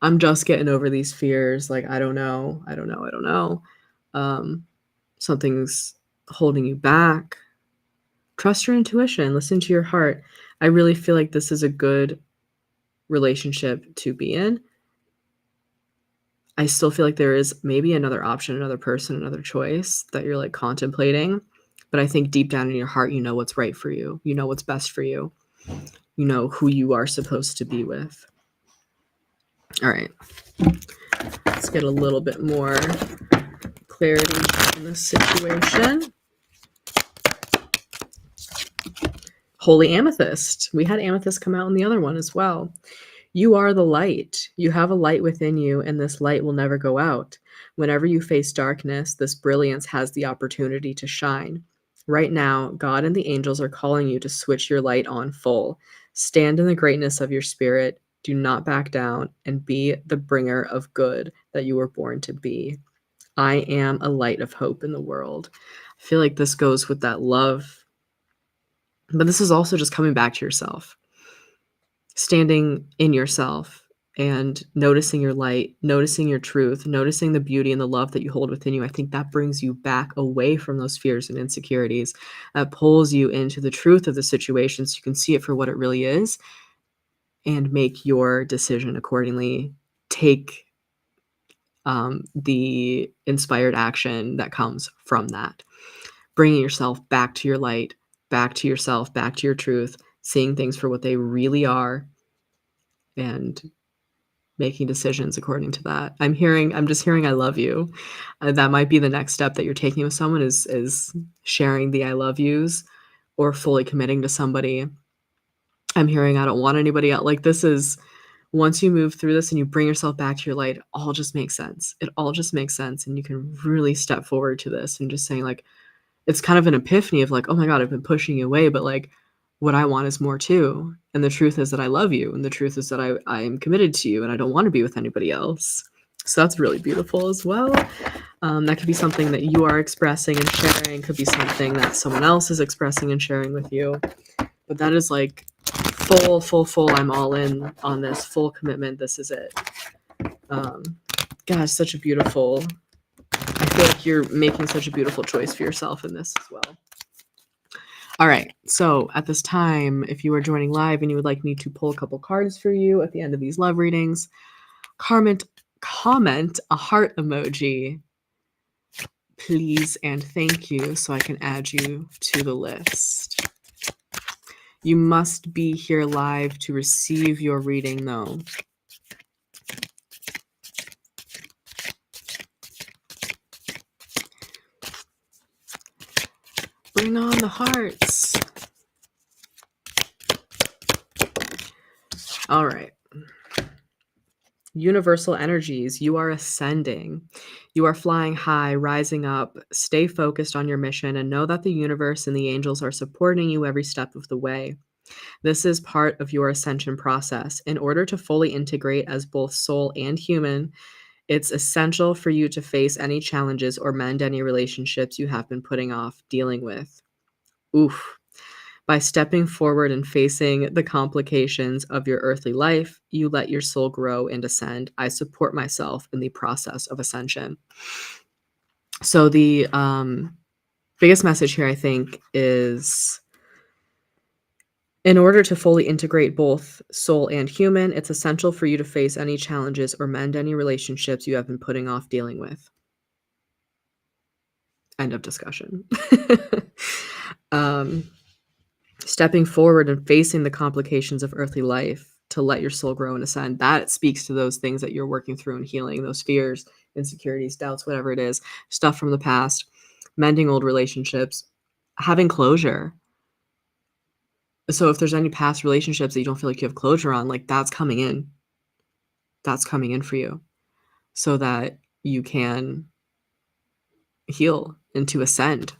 I'm just getting over these fears. Like, I don't know. Something's holding you back. Trust your intuition. Listen to your heart. I really feel like this is a good relationship to be in. I still feel like there is maybe another option, another person, another choice that you're like contemplating. But I think deep down in your heart, you know what's right for you. You know what's best for you. You know who you are supposed to be with. All right. Let's get a little bit more clarity in this situation. Holy Amethyst. We had Amethyst come out in the other one as well. You are the light. You have a light within you, and this light will never go out. Whenever you face darkness, this brilliance has the opportunity to shine. Right now, God and the angels are calling you to switch your light on full. Stand in the greatness of your spirit. Do not back down, and be the bringer of good that you were born to be. I am a light of hope in the world. I feel like this goes with that love, but this is also just coming back to yourself. Standing in yourself and noticing your light, noticing your truth, noticing the beauty and the love that you hold within you. I think that brings you back away from those fears and insecurities. That pulls you into the truth of the situation so you can see it for what it really is and make your decision accordingly. Take the inspired action that comes from that. Bringing yourself back to your light, back to yourself, back to your truth, seeing things for what they really are, and making decisions according to that. I'm just hearing I love you. That might be the next step that you're taking with someone is sharing the I love yous or fully committing to somebody. I'm hearing I don't want anybody else. Like, this is, once you move through this and you bring yourself back to your light, it all just makes sense. It all just makes sense. And you can really step forward to this and just saying, like, it's kind of an epiphany of like, oh my God, I've been pushing you away, but like, what I want is more too. And the truth is that I love you. And the truth is that I am committed to you and I don't want to be with anybody else. So that's really beautiful as well. That could be something that you are expressing and sharing. Could be something that someone else is expressing and sharing with you. But that is like full. I'm all in on this, full commitment. This is it. Gosh, such a beautiful, I feel like you're making such a beautiful choice for yourself in this as well. All right. So at this time, if you are joining live and you would like me to pull a couple cards for you at the end of these love readings, comment a heart emoji, please, and thank you, so I can add you to the list. You must be here live to receive your reading, though. Bring on the hearts. All right. Universal energies, you are ascending. You are flying high, rising up. Stay focused on your mission and know that the universe and the angels are supporting you every step of the way. This is part of your ascension process. In order to fully integrate as both soul and human, it's essential for you to face any challenges or mend any relationships you have been putting off dealing with. Oof. By stepping forward and facing the complications of your earthly life, you let your soul grow and ascend. I support myself in the process of ascension. So the biggest message here, I think, is in order to fully integrate both soul and human, it's essential for you to face any challenges or mend any relationships you have been putting off dealing with. End of discussion. Stepping forward and facing the complications of earthly life to let your soul grow and ascend, that speaks to those things that you're working through and healing, those fears, insecurities, doubts, whatever it is, stuff from the past, mending old relationships, having closure. So if there's any past relationships that you don't feel like you have closure on, like, that's coming in. That's coming in for you so that you can heal and to ascend.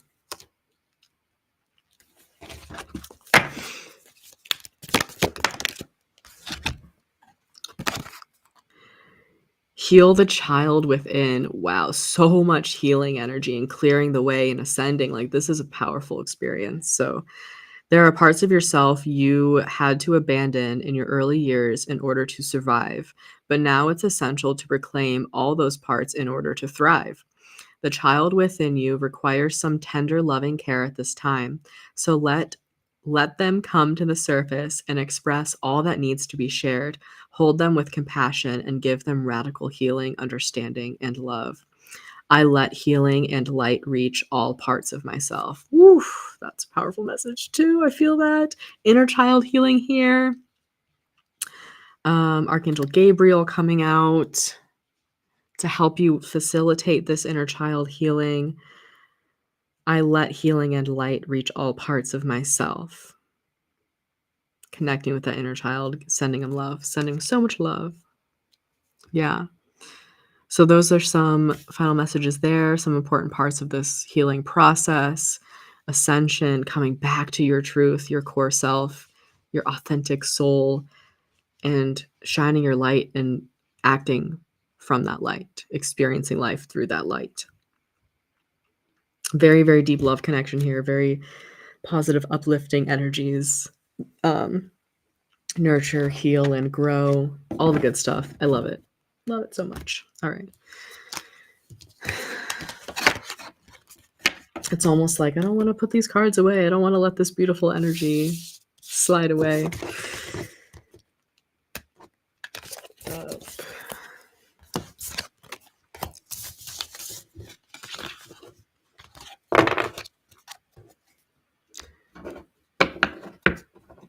Heal the child within. Wow, so much healing energy and clearing the way and ascending. Like, this is a powerful experience. So there are parts of yourself you had to abandon in your early years in order to survive, but now it's essential to reclaim all those parts in order to thrive. The child within you requires some tender, loving care at this time. So let them come to the surface and express all that needs to be shared. Hold them with compassion and give them radical healing, understanding, and love. I let healing and light reach all parts of myself. Woo, that's a powerful message too. I feel that. Inner child healing here. Archangel Gabriel coming out to help you facilitate this inner child healing. I let healing and light reach all parts of myself. Connecting with that inner child, sending them love, sending so much love. Yeah. So those are some final messages there, some important parts of this healing process, ascension, coming back to your truth, your core self, your authentic soul, and shining your light and acting from that light, experiencing life through that light. Very, very deep love connection here, very positive, uplifting energies. Nurture, heal, and grow. All the good stuff. I love it. Love it so much. All right. It's almost like I don't want to put these cards away. I don't want to let this beautiful energy slide away.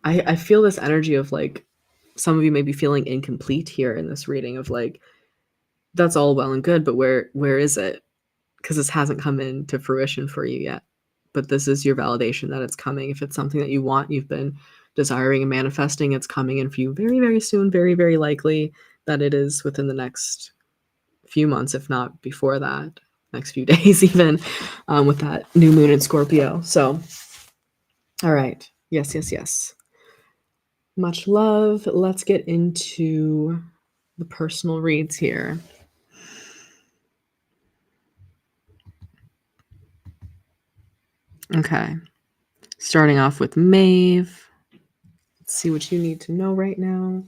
I feel this energy of like some of you may be feeling incomplete here in this reading of like, that's all well and good, but where is it? Because this hasn't come into fruition for you yet. But this is your validation that it's coming. If it's something that you want, you've been desiring and manifesting, it's coming in for you very, very soon, very, very likely that it is within the next few months, if not before that, next few days even, with that new moon in Scorpio. So, all right. Yes, yes, yes. Much love. Let's get into the personal reads here. Okay. Starting off with Maeve. Let's see what you need to know right now.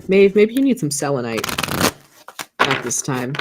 Maeve, maybe you need some selenite at this time.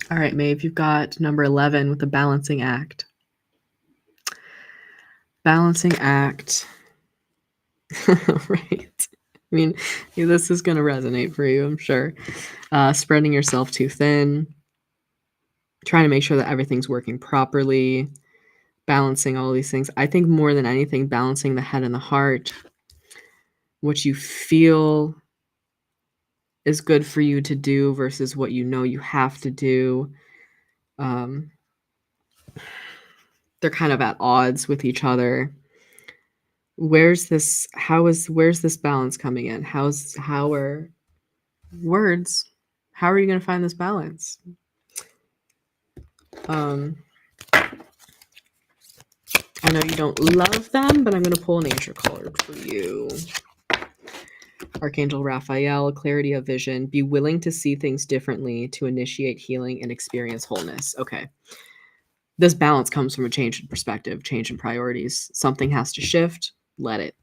All right, Maeve, you've got number 11 with the balancing act. Balancing act. Right. I mean, this is going to resonate for you, I'm sure. Spreading yourself too thin, trying to make sure that everything's working properly, balancing all these things. I think more than anything, balancing the head and the heart, what you feel is good for you to do versus what you know you have to do. They're kind of at odds with each other. Where's this balance coming in? How are words? How are you going to find this balance? I know you don't love them, but I'm going to pull a nature card for you. Archangel Raphael, clarity of vision. Be willing to see things differently to initiate healing and experience wholeness. Okay. This balance comes from a change in perspective, change in priorities. Something has to shift. Let it.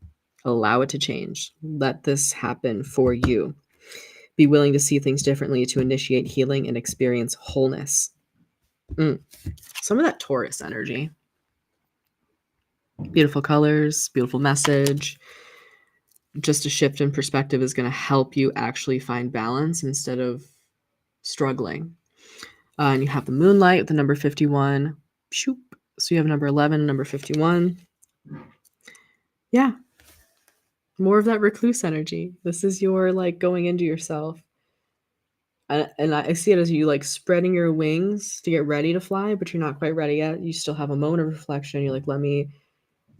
Allow it to change. Let this happen for you. Be willing to see things differently to initiate healing and experience wholeness. Some of that Taurus energy. Beautiful colors, beautiful message. Just a shift in perspective is going to help you actually find balance instead of struggling. And you have the moonlight with the number 51. Shoop. So you have number 11, number 51. Yeah. More of that recluse energy. This is your like going into yourself. And I see it as you like spreading your wings to get ready to fly, but you're not quite ready yet. You still have a moment of reflection. You're like, let me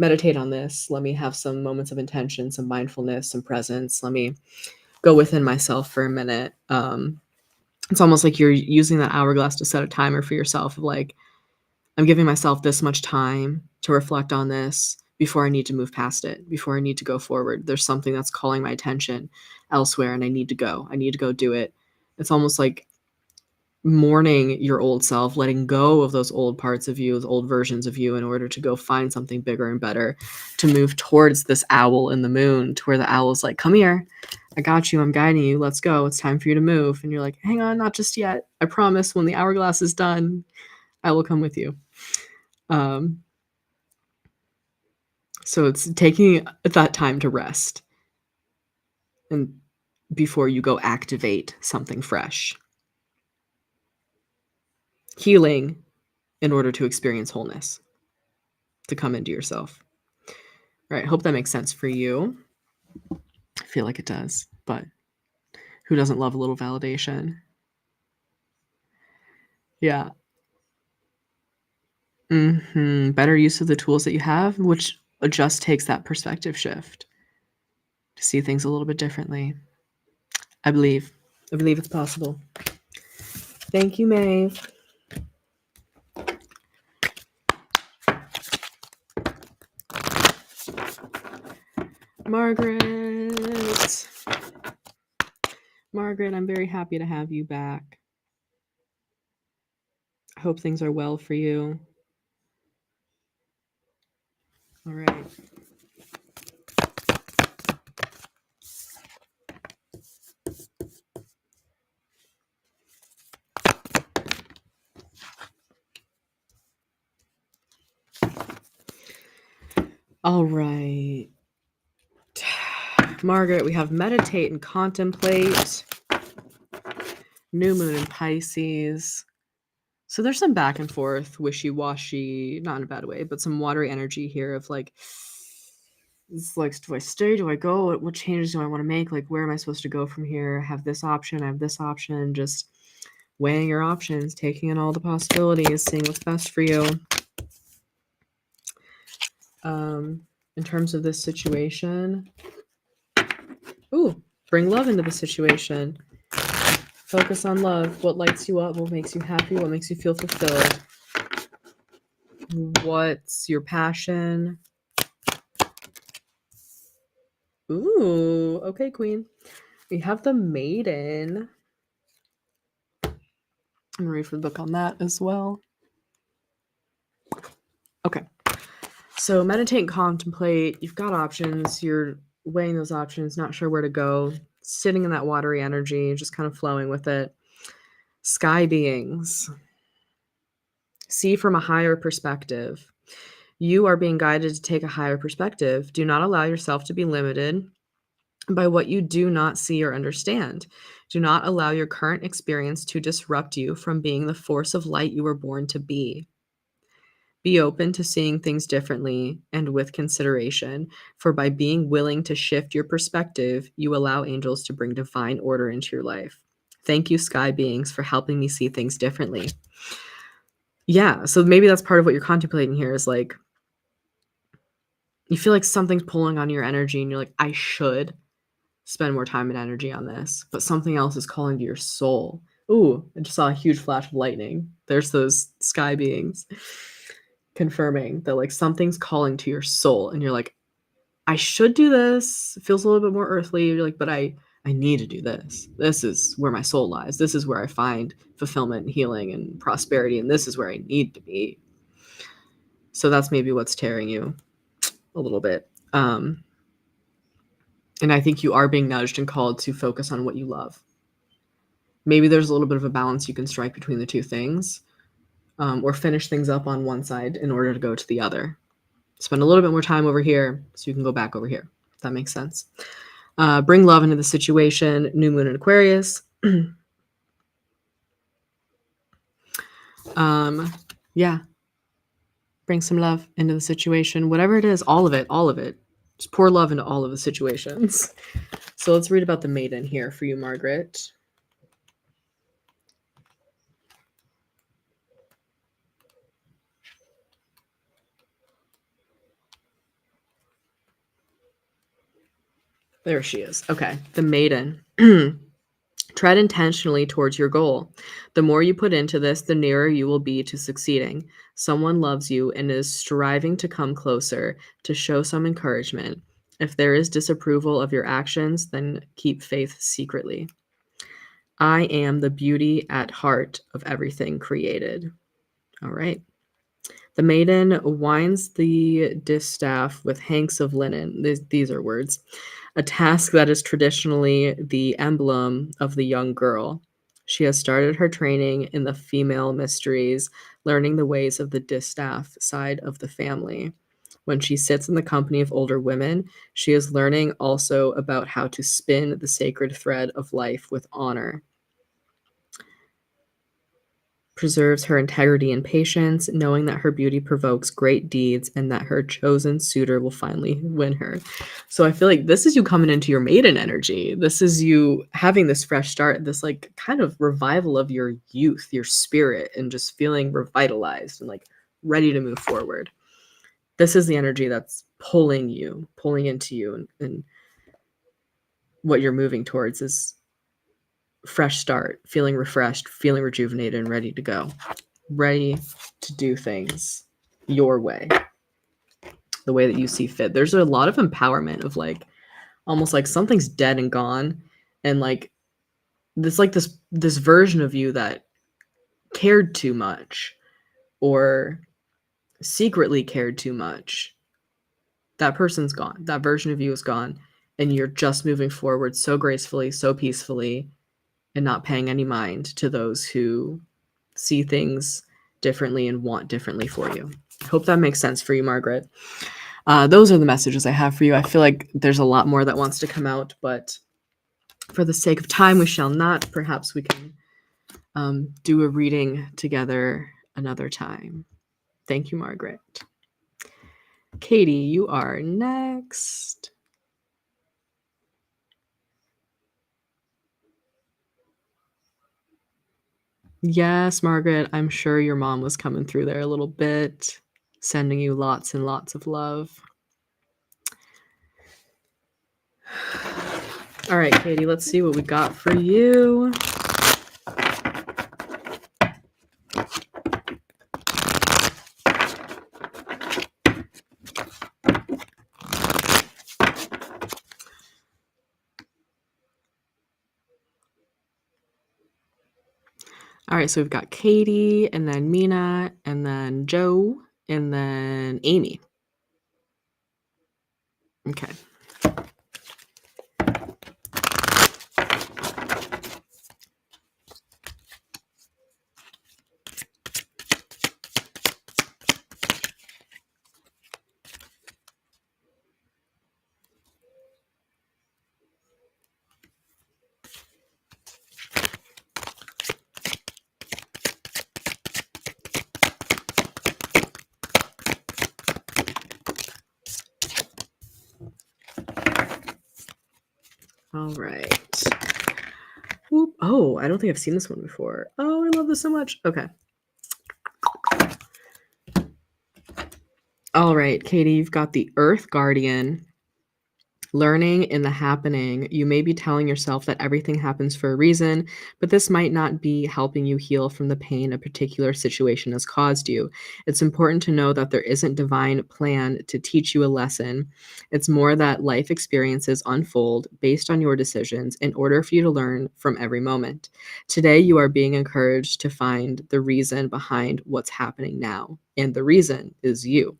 meditate on this. Let me have some moments of intention, some mindfulness, some presence. Let me go within myself for a minute. It's almost like you're using that hourglass to set a timer for yourself of like, I'm giving myself this much time to reflect on this before I need to move past it, before I need to go forward. There's something that's calling my attention elsewhere and I need to go. I need to go do it. It's almost like mourning your old self, letting go of those old parts of you, those old versions of you in order to go find something bigger and better, to move towards this owl in the moon, to where the owl's like, come here, I got you, I'm guiding you, let's go, it's time for you to move. And you're like, hang on, not just yet. I promise when the hourglass is done, I will come with you. So it's taking that time to rest and before you go activate something fresh. Healing in order to experience wholeness, to come into yourself. All right, hope that makes sense for you. I feel like it does, but who doesn't love a little validation? Yeah. Better use of the tools that you have, which just takes that perspective shift to see things a little bit differently. I believe it's possible. Thank you, Maeve. Margaret. Margaret, I'm very happy to have you back. I hope things are well for you. All right. All right. Margaret, we have meditate and contemplate. New moon in Pisces. So there's some back and forth, wishy-washy, not in a bad way, but some watery energy here of like, it's like, do I stay? Do I go? What changes do I want to make? Like, where am I supposed to go from here? I have this option. I have this option. Just weighing your options, taking in all the possibilities, seeing what's best for you. In terms of this situation, ooh, bring love into the situation. Focus on love. What lights you up? What makes you happy? What makes you feel fulfilled? What's your passion? Ooh, okay, Queen. We have the Maiden. I'm gonna read from the book on that as well. Okay. So meditate and contemplate. You've got options. You're weighing those options, not sure where to go. Sitting in that watery energy, just kind of flowing with it. Sky beings. See from a higher perspective. You are being guided to take a higher perspective. Do not allow yourself to be limited by what you do not see or understand. Do not allow your current experience to disrupt you from being the force of light you were born to be. Be open to seeing things differently and with consideration, for by being willing to shift your perspective, you allow angels to bring divine order into your life. Thank you, sky beings, for helping me see things differently. Yeah, so maybe that's part of what you're contemplating here is like, you feel like something's pulling on your energy and you're like, I should spend more time and energy on this, but something else is calling to your soul. Ooh, I just saw a huge flash of lightning. There's those sky beings confirming that like something's calling to your soul and you're like, I should do this. It feels a little bit more earthly. You're like, but I need to do this. This is where my soul lies. This is where I find fulfillment and healing and prosperity, and this is where I need to be. So that's maybe what's tearing you a little bit. And I think you are being nudged and called to focus on what you love. Maybe there's a little bit of a balance you can strike between the two things, or finish things up on one side in order to go to the other. Spend a little bit more time over here so you can go back over here. If that makes sense. Bring love into the situation. New moon in Aquarius. Yeah. Bring some love into the situation. Whatever it is, all of it. Just pour love into all of the situations. So let's read about the Maiden here for you, Margaret. There she is. Okay. The Maiden. Tread intentionally towards your goal. The more you put into this, the nearer you will be to succeeding. Someone loves you and is striving to come closer, to show some encouragement. If there is disapproval of your actions, then keep faith secretly. I am the beauty at heart of everything created. All right. The maiden winds the distaff with hanks of linen. These are words. A task that is traditionally the emblem of the young girl. She has started her training in the female mysteries, learning the ways of the distaff side of the family. When she sits in the company of older women, she is learning also about how to spin the sacred thread of life with honor. Preserves her integrity and patience, knowing that her beauty provokes great deeds and that her chosen suitor will finally win her. So I feel like this is you coming into your maiden energy. This is you having this fresh start, this like kind of revival of your youth, your spirit, and just feeling revitalized and like ready to move forward. This is the energy that's pulling into you, and what you're moving towards is fresh start, feeling refreshed, feeling rejuvenated, and ready to go. Ready to do things your way, the way that you see fit. There's a lot of empowerment of like almost like something's dead and gone, and like this version of you that cared too much or secretly cared too much, that person's gone. That version of you is gone, and you're just moving forward so gracefully, so peacefully, and not paying any mind to those who see things differently and want differently for you. Hope that makes sense for you, Margaret. Those are the messages I have for you. I feel like there's a lot more that wants to come out, but for the sake of time, we shall not. Perhaps we can do a reading together another time. Thank you, Margaret. Katie, you are next. Yes, Margaret, I'm sure your mom was coming through there a little bit, sending you lots and lots of love. All right, Katie, let's see what we got for you. All right, so we've got Katie, and then Mina, and then Joe, and then Amy. Okay. All right. Whoop. Oh, I don't think I've seen this one before. Oh, I love this so much. Okay. All right, Katie, you've got the Earth Guardian. Learning in the happening, you may be telling yourself that everything happens for a reason, but this might not be helping you heal from the pain a particular situation has caused you. It's important to know that there isn't divine plan to teach you a lesson. It's more that life experiences unfold based on your decisions in order for you to learn from every moment. Today, you are being encouraged to find the reason behind what's happening now, and the reason is you.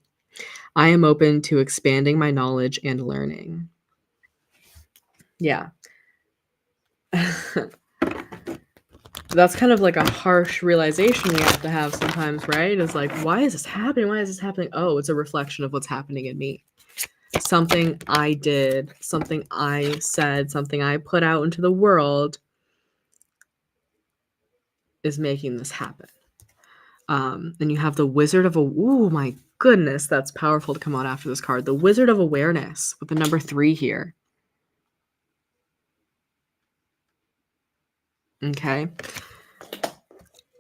I am open to expanding my knowledge and learning. Yeah. That's kind of like a harsh realization we have to have sometimes, right? It's like, why is this happening? Why is this happening? Oh, it's a reflection of what's happening in me. Something I did, something I said, something I put out into the world is making this happen. And you have the Wizard of oh my goodness, that's powerful to come out after this card. The Wizard of Awareness with the number 3 here. Okay.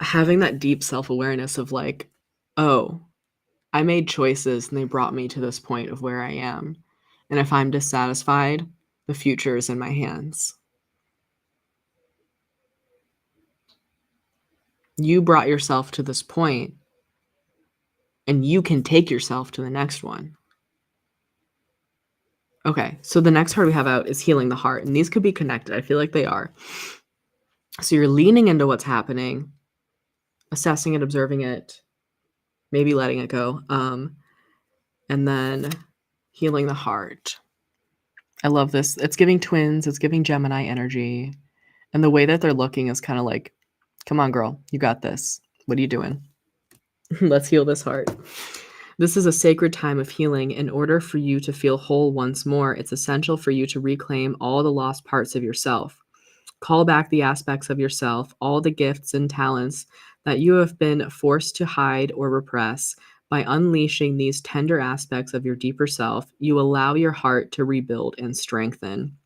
Having that deep self-awareness of like, oh, I made choices and they brought me to this point of where I am. And if I'm dissatisfied, the future is in my hands. You brought yourself to this point, and you can take yourself to the next one. Okay, so the next card we have out is Healing the Heart, and these could be connected. I feel like they are. So you're leaning into what's happening, assessing it, observing it, maybe letting it go, and then healing the heart. I love this. It's giving twins. It's giving Gemini energy. And the way that they're looking is kind of like, come on, girl, you got this. What are you doing? Let's heal this heart. This is a sacred time of healing. In order for you to feel whole once more, it's essential for you to reclaim all the lost parts of yourself. Call back the aspects of yourself, all the gifts and talents that you have been forced to hide or repress. By unleashing these tender aspects of your deeper self, you allow your heart to rebuild and strengthen.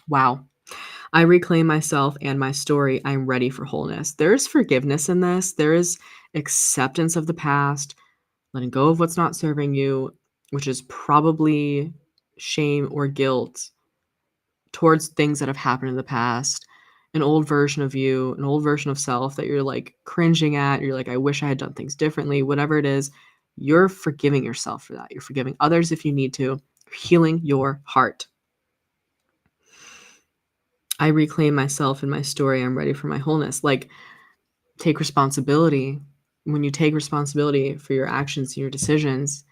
Wow. I reclaim myself and my story. I'm ready for wholeness. There's forgiveness in this. There is acceptance of the past, letting go of what's not serving you, which is probably shame or guilt towards things that have happened in the past, an old version of you, an old version of self that you're like cringing at. You're like, I wish I had done things differently, whatever it is. You're forgiving yourself for that. You're forgiving others if you need to. You're healing your heart. I reclaim myself in my story. I'm ready for my wholeness. Like, take responsibility. When you take responsibility for your actions and your decisions,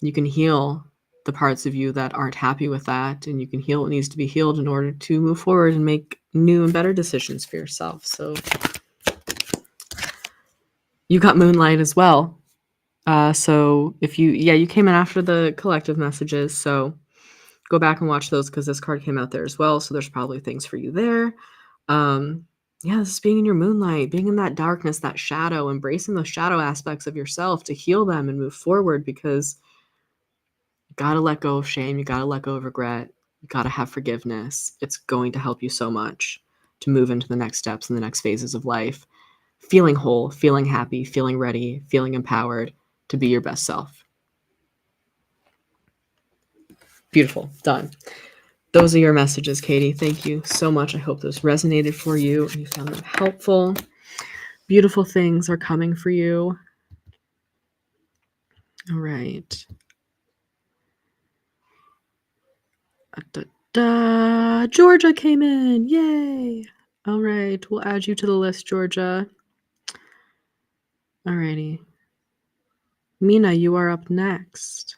you can heal the parts of you that aren't happy with that, and you can heal what needs to be healed in order to move forward and make new and better decisions for yourself. So you got moonlight as well. So if you came in after the collective messages, so go back and watch those because this card came out there as well. So there's probably things for you there. This is being in your moonlight, being in that darkness, that shadow, embracing those shadow aspects of yourself to heal them and move forward, because you got to let go of shame. You got to let go of regret. You got to have forgiveness. It's going to help you so much to move into the next steps and the next phases of life, feeling whole, feeling happy, feeling ready, feeling empowered to be your best self. Beautiful. Done. Those are your messages, Katie. Thank you so much. I hope those resonated for you and you found them helpful. Beautiful things are coming for you. All right. Georgia came in. Yay. All right. We'll add you to the list, Georgia. All righty. Mina, you are up next.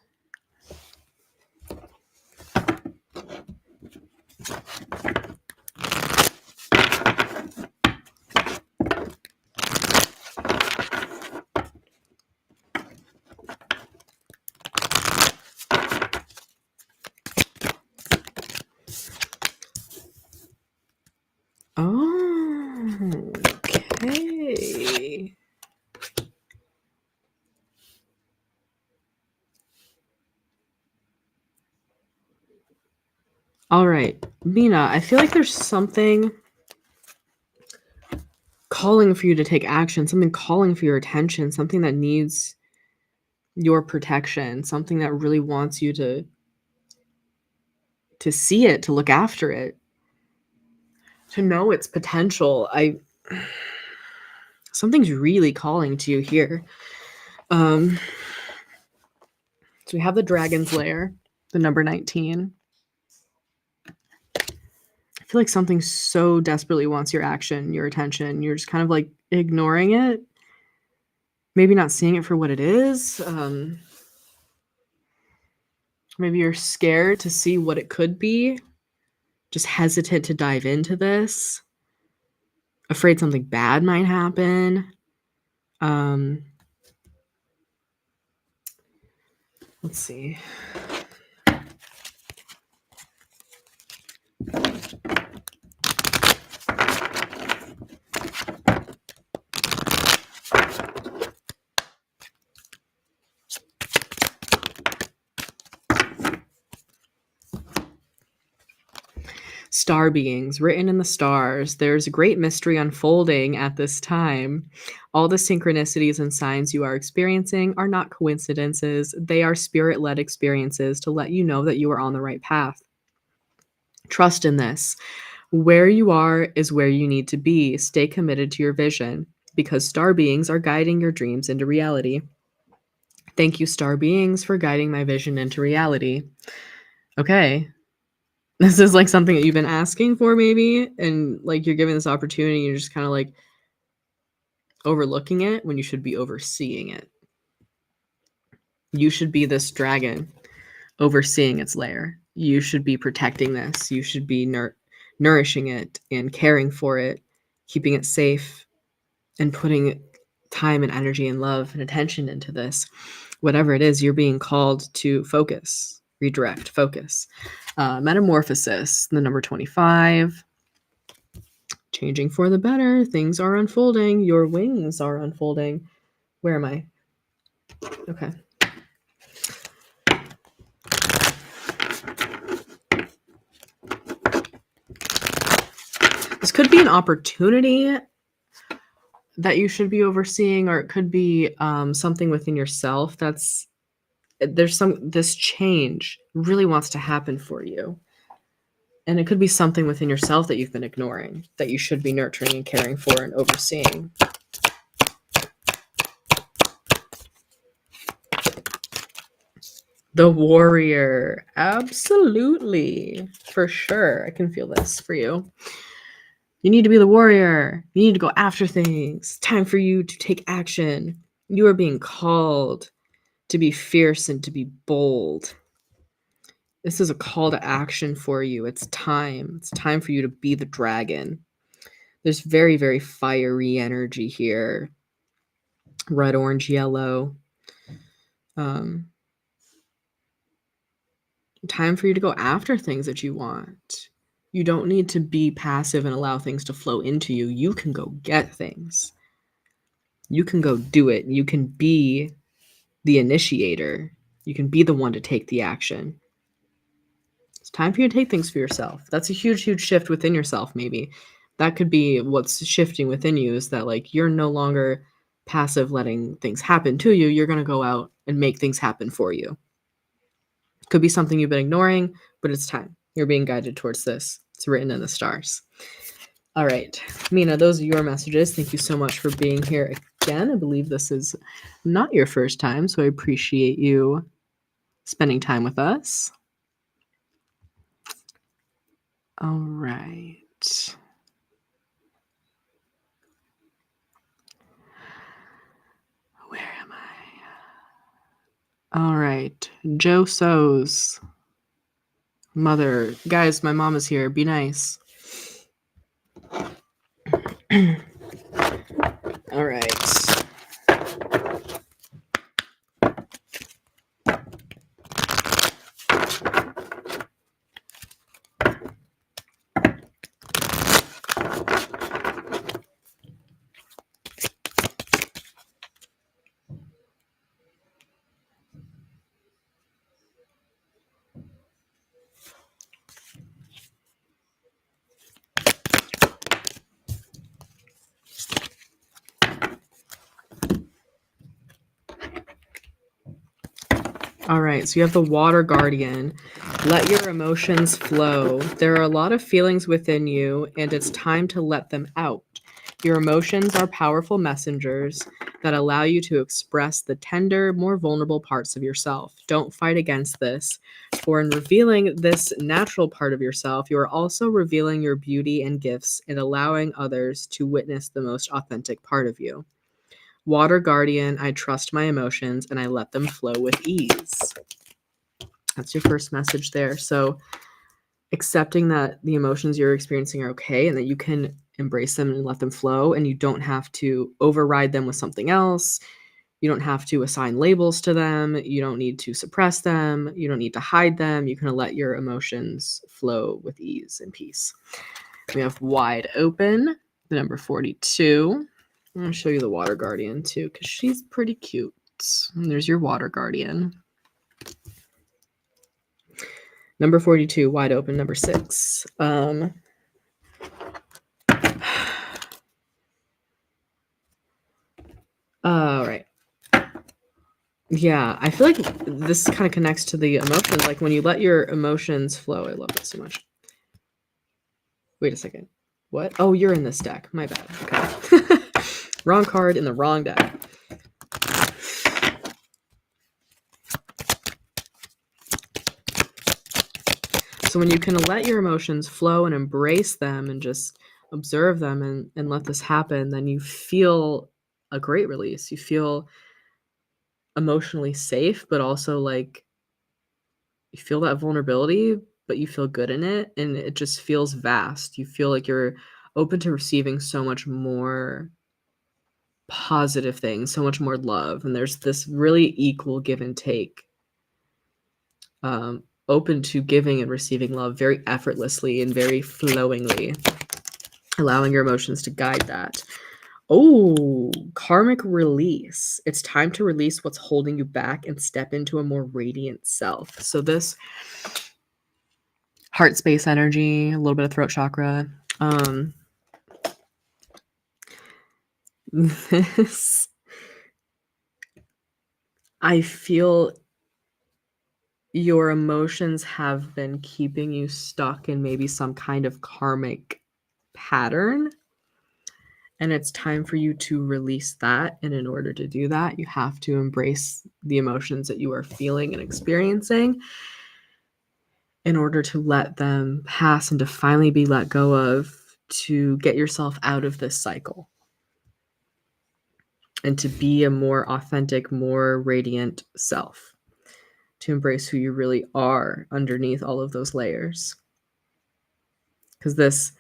Oh, okay. All right, Mina, I feel like there's something calling for you to take action, something calling for your attention, something that needs your protection, something that really wants you to see it, to look after it, to know its potential. Something's really calling to you here. So we have the Dragon's Lair, the number 19. I feel like something so desperately wants your action, your attention. You're just kind of like ignoring it. Maybe not seeing it for what it is. Maybe you're scared to see what it could be. Just hesitant to dive into this. Afraid something bad might happen. Let's see. Star beings, written in the stars. There's a great mystery unfolding at this time. All the synchronicities and signs you are experiencing are not coincidences. They are spirit-led experiences to let you know that you are on the right path. Trust in this. Where you are is where you need to be. Stay committed to your vision, because star beings are guiding your dreams into reality. Thank you, star beings, for guiding my vision into reality. Okay. This is like something that you've been asking for, maybe, and like you're given this opportunity, you're just kind of like overlooking it when you should be overseeing it. You should be this dragon overseeing its lair. You should be protecting this. You should be nourishing it and caring for it, keeping it safe, and putting time and energy and love and attention into this. Whatever it is, you're being called to focus, redirect, focus. Metamorphosis, the number 25. Changing for the better. Things are unfolding. Your wings are unfolding. Where am I? Okay. This could be an opportunity that you should be overseeing, or it could be something within yourself this change really wants to happen for you. And it could be something within yourself that you've been ignoring, that you should be nurturing and caring for and overseeing. The warrior. Absolutely. For sure. I can feel this for you. You need to be the warrior. You need to go after things. Time for you to take action. You are being called to be fierce and to be bold. This is a call to action for you. It's time. It's time for you to be the dragon. There's very, very fiery energy here. Red, orange, yellow. Time for you to go after things that you want. You don't need to be passive and allow things to flow into you. You can go get things. You can go do it. You can be the initiator. You can be the one to take the action. It's time for you to take things for yourself. That's a huge, huge shift within yourself, maybe. That could be what's shifting within you, is that like you're no longer passive letting things happen to you. You're going to go out and make things happen for you. Could be something you've been ignoring, but it's time. You're being guided towards this. It's written in the stars. All right, Mina, those are your messages. Thank you so much for being here again. I believe this is not your first time, so I appreciate you spending time with us. All right. Where am I? All right. Joe So's mother. Guys, my mom is here. Be nice. All right. All right, so you have the water guardian. Let your emotions flow. There are a lot of feelings within you, and it's time to let them out. Your emotions are powerful messengers that allow you to express the tender, more vulnerable parts of yourself. Don't fight against this, for in revealing this natural part of yourself, you are also revealing your beauty and gifts and allowing others to witness the most authentic part of you. Water guardian, I trust my emotions and I let them flow with ease. That's your first message there. So accepting that the emotions you're experiencing are okay and that you can embrace them and let them flow, and you don't have to override them with something else. You don't have to assign labels to them. You don't need to suppress them. You don't need to hide them. You can let your emotions flow with ease and peace. We have wide open, the number 42. I'm going to show you the water guardian too, because she's pretty cute. And there's your water guardian. Number 42, wide open, number 6. All right. Yeah, I feel like this kind of connects to the emotions. Like when you let your emotions flow. I love that so much. Wait a second. What? Oh, you're in this deck. My bad. Okay. Wrong card in the wrong deck. So when you can let your emotions flow and embrace them and just observe them and let this happen, then you feel a great release. You feel emotionally safe, but also like you feel that vulnerability, but you feel good in it. And it just feels vast. You feel like you're open to receiving so much more positive things, so much more love. And there's this really equal give and take. Open to giving and receiving love very effortlessly and very flowingly, allowing your emotions to guide that. Oh, karmic release. It's time to release what's holding you back and step into a more radiant self. So this heart space energy, a little bit of throat chakra. This, I feel your emotions have been keeping you stuck in maybe some kind of karmic pattern. And it's time for you to release that. And in order to do that, you have to embrace the emotions that you are feeling and experiencing in order to let them pass and to finally be let go of, to get yourself out of this cycle and to be a more authentic, more radiant self, to embrace who you really are underneath all of those layers. Because this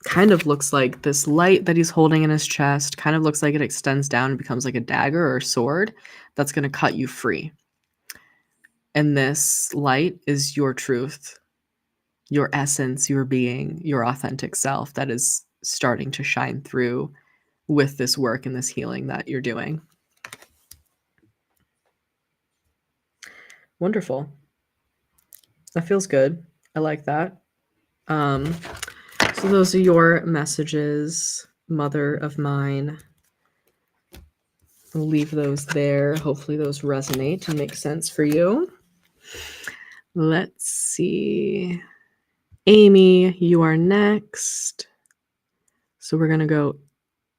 kind of looks like this light that he's holding in his chest, kind of looks like it extends down and becomes like a dagger or a sword that's going to cut you free. And this light is your truth, your essence, your being, your authentic self that is starting to shine through with this work and this healing that you're doing. Wonderful. That feels good. I like that. So those are your messages, mother of mine. I'll leave those there. Hopefully those resonate and make sense for you. Let's see. Amy, you are next. So we're going to go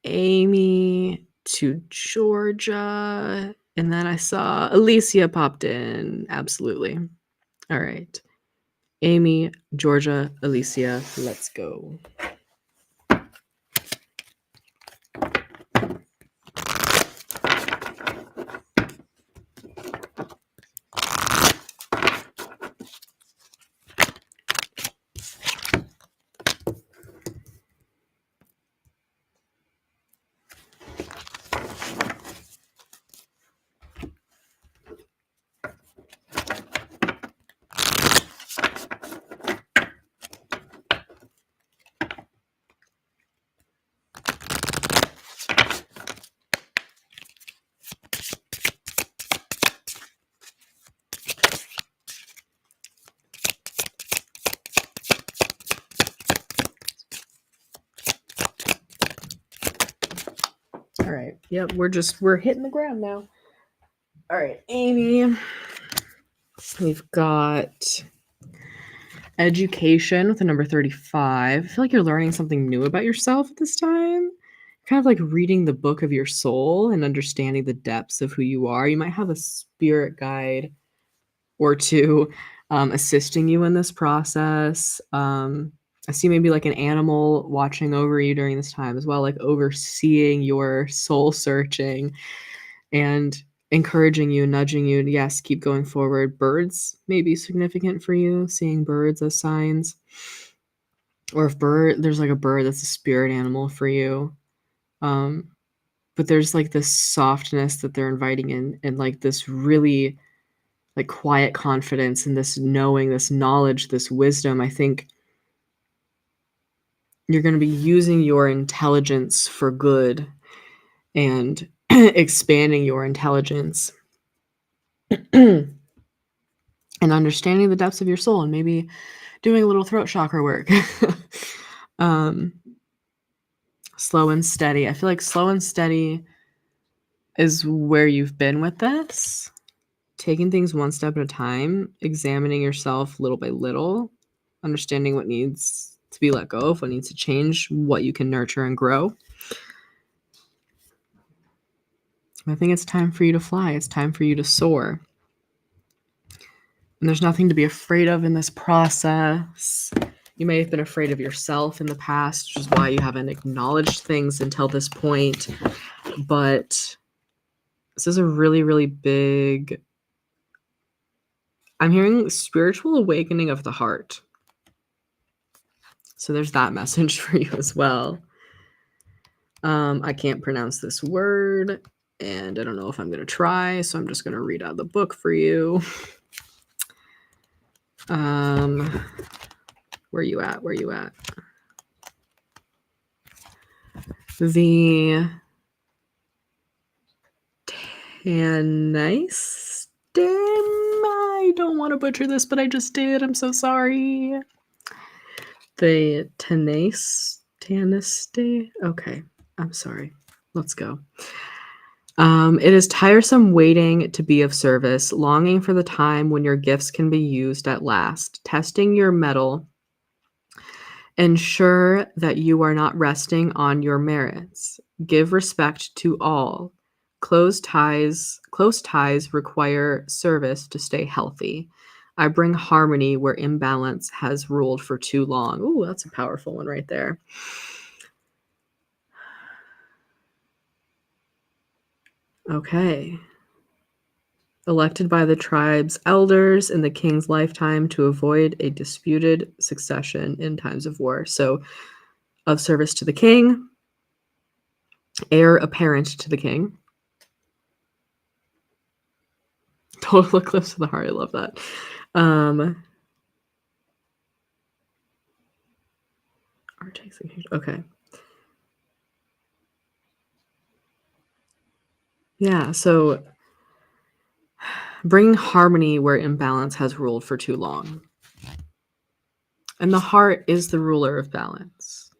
Amy to Georgia. And then I saw Alicia popped in. Absolutely. All right. Amy, Georgia, Alicia, let's go. All right. Yep, we're hitting the ground now. All right, Amy. We've got education with the number 35. I feel like you're learning something new about yourself at this time. Kind of like reading the book of your soul and understanding the depths of who you are. You might have a spirit guide or two assisting you in this process. I see maybe like an animal watching over you during this time as well, like overseeing your soul searching and encouraging you, nudging you to, yes, keep going forward. Birds may be significant for you, seeing birds as signs. Or if there's like a bird that's a spirit animal for you. But there's like this softness that they're inviting in, and like this really like quiet confidence and this knowing, this knowledge, this wisdom. I think you're going to be using your intelligence for good and expanding your intelligence and understanding the depths of your soul and maybe doing a little throat chakra work. Slow and steady. I feel like slow and steady is where you've been with this. Taking things one step at a time, examining yourself little by little, understanding what needs to be let go of, what needs to change, what you can nurture and grow. I think it's time for you to fly. It's time for you to soar. And there's nothing to be afraid of in this process. You may have been afraid of yourself in the past, which is why you haven't acknowledged things until this point. But this is a really, really big, I'm hearing spiritual awakening of the heart. So there's that message for you as well. I can't pronounce this word, and I don't know if I'm going to try, so I'm just going to read out the book for you. Where you at? The Tanais. I don't want to butcher this, but I just did. I'm so sorry. The Taniste. Okay, I'm sorry. Let's go. It is tiresome waiting to be of service, longing for the time when your gifts can be used at last, testing your mettle Ensure that you are not resting on your merits. Give respect to all. Close ties require service to stay healthy. I bring harmony where imbalance has ruled for too long. Ooh, that's a powerful one right there. Okay. Elected by the tribe's elders in the king's lifetime to avoid a disputed succession in times of war. So, of service to the king, heir apparent to the king. Total eclipse of the heart. I love that. Okay. Yeah, so bring harmony where imbalance has ruled for too long. And the heart is the ruler of balance.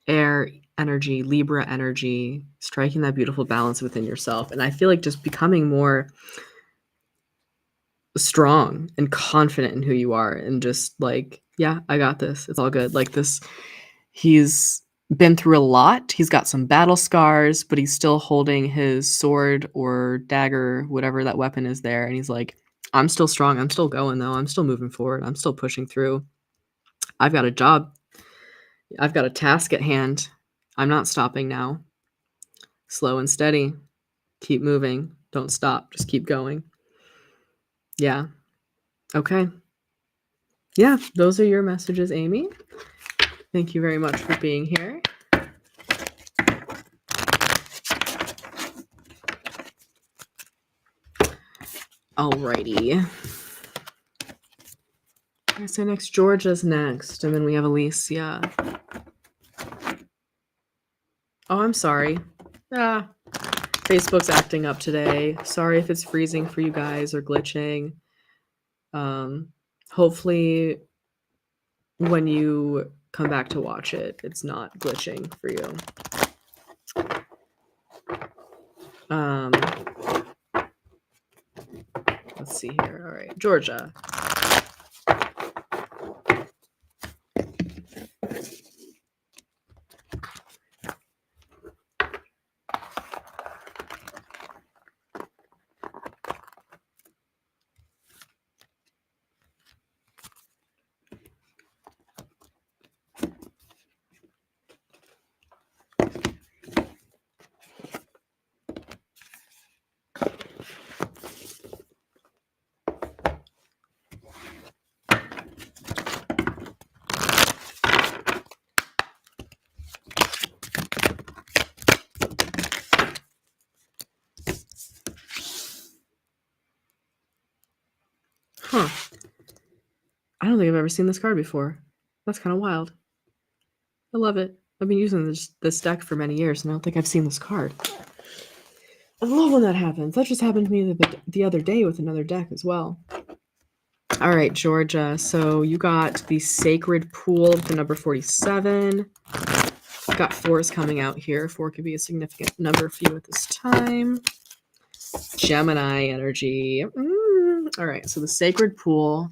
Air energy, Libra energy, striking that beautiful balance within yourself. And I feel like just becoming more strong and confident in who you are and just like, yeah, I got this. It's all good. Like this, he's been through a lot. He's got some battle scars, but he's still holding his sword or dagger, whatever that weapon is there. And he's like, I'm still strong. I'm still going though. I'm still moving forward. I'm still pushing through. I've got a job. I've got a task at hand. I'm not stopping now. Slow and steady. Keep moving. Don't stop. Just keep going. Yeah. Okay. Yeah, those are your messages, Amy. Thank you very much for being here. Alrighty. So next, Georgia's next, and then we have Alicia. Oh, I'm sorry. Facebook's acting up today. Sorry if it's freezing for you guys or glitching. Hopefully when you come back to watch it, it's not glitching for you. Let's see here. All right, Georgia. Huh. I don't think I've ever seen this card before. That's kind of wild. I love it. I've been using this deck for many years, and I don't think I've seen this card. I love when that happens. That just happened to me the other day with another deck as well. All right, Georgia. So you got the Sacred Pool for number 47. Got 4s coming out here. 4 could be a significant number for you at this time. Gemini energy. All right, so the Sacred Pool.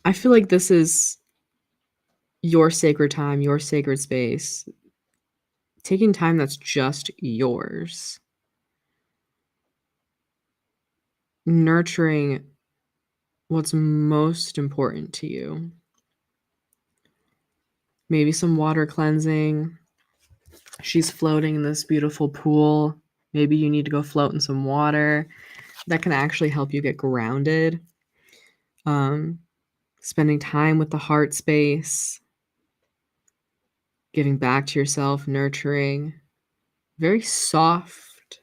I feel like this is your sacred time, your sacred space. Taking time that's just yours. Nurturing what's most important to you. Maybe some water cleansing. She's floating in this beautiful pool. Maybe you need to go float in some water. That can actually help you get grounded. Spending time with the heart space. Giving back to yourself, nurturing. Very soft,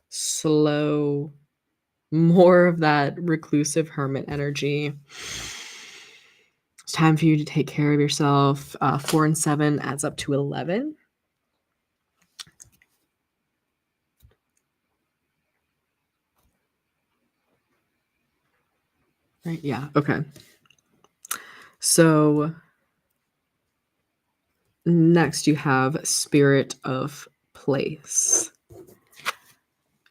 slow, more of that reclusive hermit energy. It's time for you to take care of yourself. 4 and 7 adds up to 11. Right? Yeah. Okay. So next you have Spirit of place.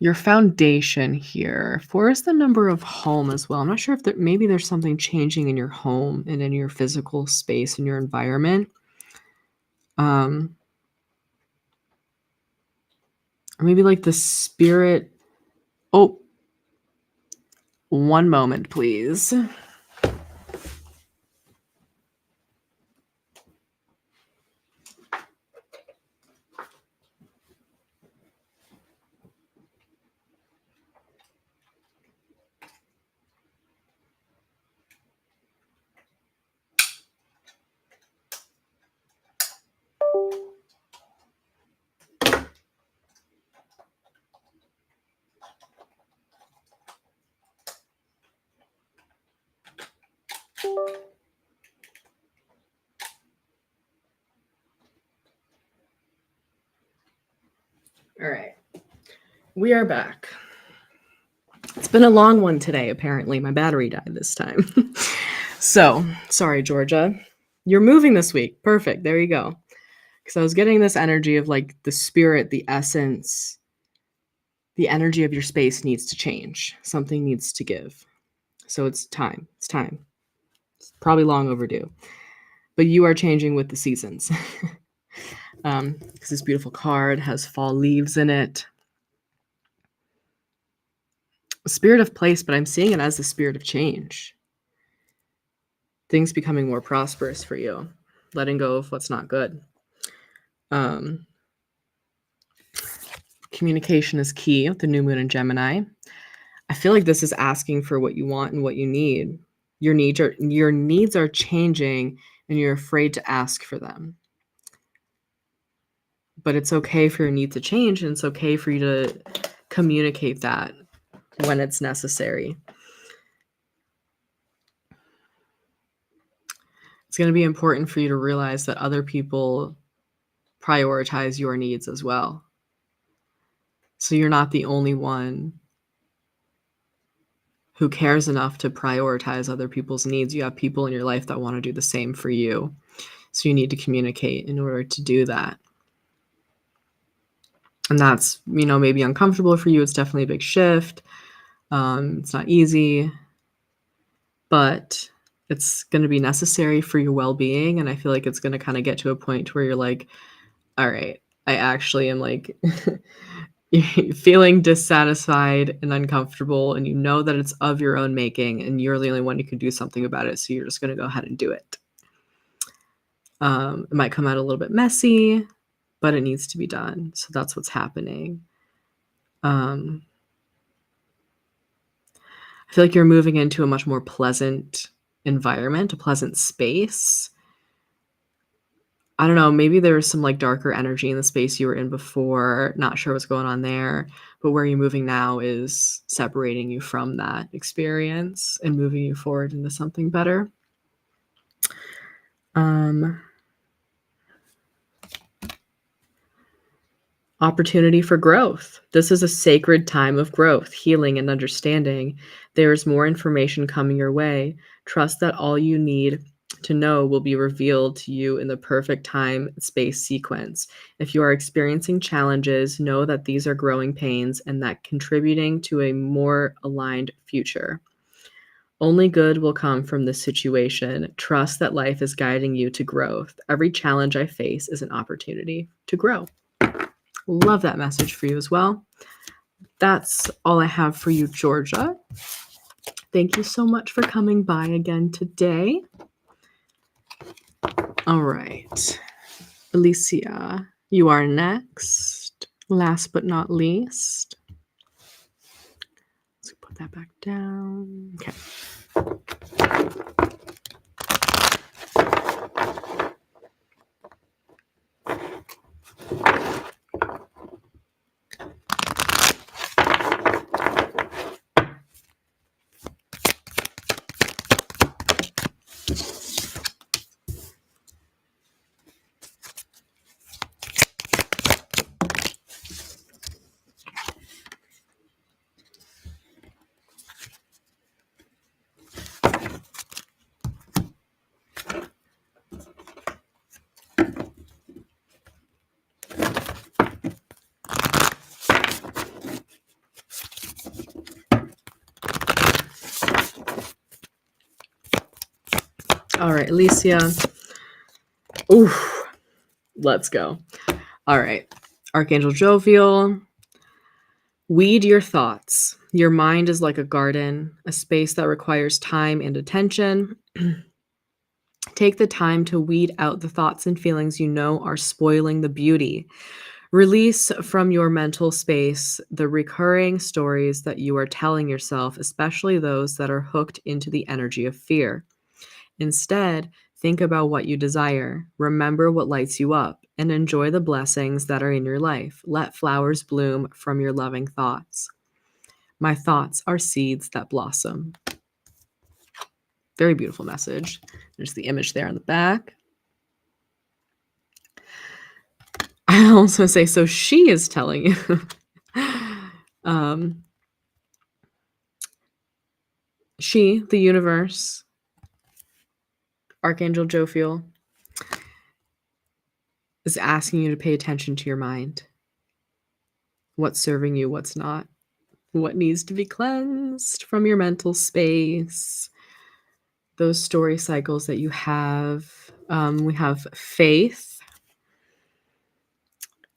Your foundation here. 4 is the number of home as well. I'm not sure if maybe there's something changing in your home and in your physical space and your environment. Or maybe like the spirit. Oh, one moment, please. All right. We are back. It's been a long one today, apparently. My battery died this time. So, sorry, Georgia. You're moving this week. Perfect. There you go. Because I was getting this energy of like the spirit, the essence, the energy of your space needs to change. Something needs to give. So it's time. It's time. It's probably long overdue. But you are changing with the seasons. Because this beautiful card has fall leaves in it. Spirit of place, but I'm seeing it as the spirit of change. Things becoming more prosperous for you. Letting go of what's not good. Communication is key with the new moon in Gemini. I feel like this is asking for what you want and what you need. Your needs are changing and you're afraid to ask for them. But it's okay for your need to change, and it's okay for you to communicate that when it's necessary. It's going to be important for you to realize that other people prioritize your needs as well. So you're not the only one who cares enough to prioritize other people's needs. You have people in your life that want to do the same for you. So you need to communicate in order to do that. And that's, maybe uncomfortable for you. It's definitely a big shift. It's not easy, but it's going to be necessary for your well-being. And I feel like it's going to kind of get to a point where you're like, all right, I actually am like feeling dissatisfied and uncomfortable, and you know that it's of your own making and you're the only one who can do something about it. So you're just going to go ahead and do it. It might come out a little bit messy, but it needs to be done. So that's what's happening. I feel like you're moving into a much more pleasant environment, a pleasant space. I don't know, maybe there was some like darker energy in the space you were in before. Not sure what's going on there, but where you're moving now is separating you from that experience and moving you forward into something better. Opportunity for growth. This is a sacred time of growth, healing, and understanding. There is more information coming your way. Trust that all you need to know will be revealed to you in the perfect time space sequence. If you are experiencing challenges, know that these are growing pains and that contributing to a more aligned future. Only good will come from this situation. Trust that life is guiding you to growth. Every challenge I face is an opportunity to grow. Love that message for you as well. That's all I have for you, Georgia. Thank you so much for coming by again today. All right. Alicia, you are next. Last but not least. Let's put that back down. Okay. All right, Alicia. Oof. Let's go. All right. Archangel Jovial. Weed your thoughts. Your mind is like a garden, a space that requires time and attention. Take the time to weed out the thoughts and feelings you know are spoiling the beauty. Release from your mental space the recurring stories that you are telling yourself, especially those that are hooked into the energy of fear. Instead, think about what you desire, remember what lights you up, and enjoy the blessings that are in your life. Let flowers bloom from your loving thoughts. My thoughts are seeds that blossom. Very beautiful message. There's the image there on the back. I also say, so she is telling you. She, the universe, Archangel Jophiel, is asking you to pay attention to your mind. What's serving you, what's not. What needs to be cleansed from your mental space. Those story cycles that you have. We have faith,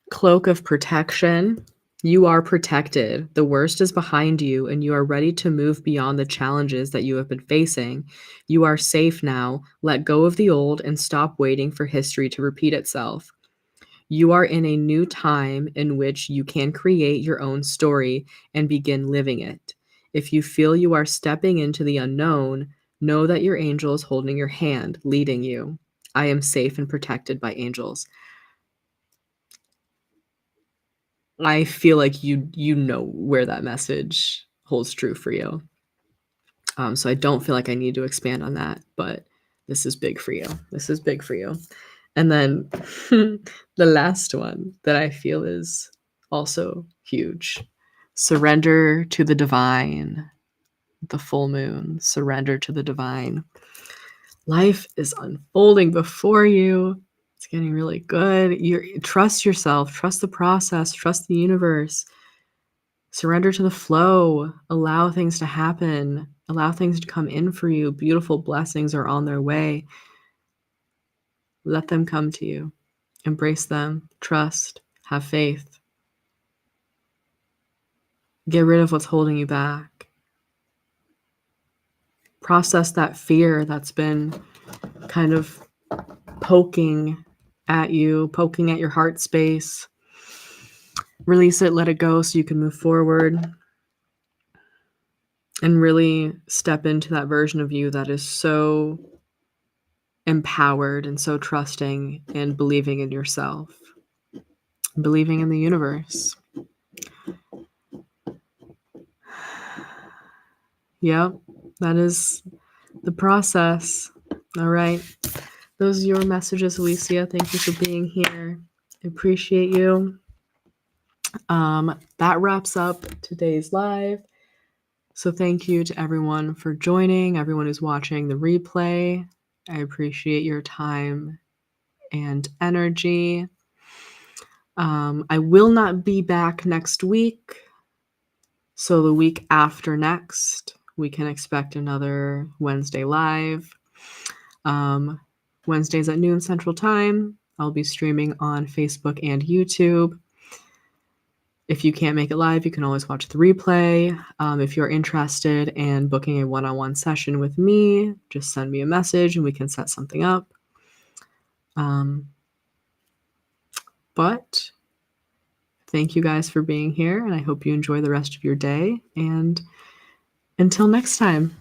cloak of protection. You are protected. The worst is behind you, and you are ready to move beyond the challenges that you have been facing. You are safe now. Let go of the old and stop waiting for history to repeat itself. You are in a new time in which you can create your own story and begin living it. If you feel you are stepping into the unknown, know that your angel is holding your hand, leading you. I am safe and protected by angels. I feel like you know where that message holds true for you. So I don't feel like I need to expand on that, but this is big for you. This is big for you. And then the last one that I feel is also huge. Surrender to the divine. The full moon. Surrender to the divine. Life is unfolding before you. It's getting really good. Trust yourself. Trust the process. Trust the universe. Surrender to the flow. Allow things to happen. Allow things to come in for you. Beautiful blessings are on their way. Let them come to you. Embrace them. Trust. Have faith. Get rid of what's holding you back. Process that fear that's been kind of poking at you, poking at your heart space. Release it, let it go so you can move forward and really step into that version of you that is so empowered and so trusting and believing in yourself, believing in the universe. Yep, that is the process. All right. Those are your messages, Alicia. Thank you for being here. I appreciate you. That wraps up today's live. So thank you to everyone for joining, everyone who's watching the replay. I appreciate your time and energy. I will not be back next week. So the week after next, we can expect another Wednesday live. Wednesdays at noon Central Time. I'll be streaming on Facebook and YouTube. If you can't make it live, you can always watch the replay. If you're interested in booking a one-on-one session with me, just send me a message and we can set something up. But thank you guys for being here, and I hope you enjoy the rest of your day. And until next time.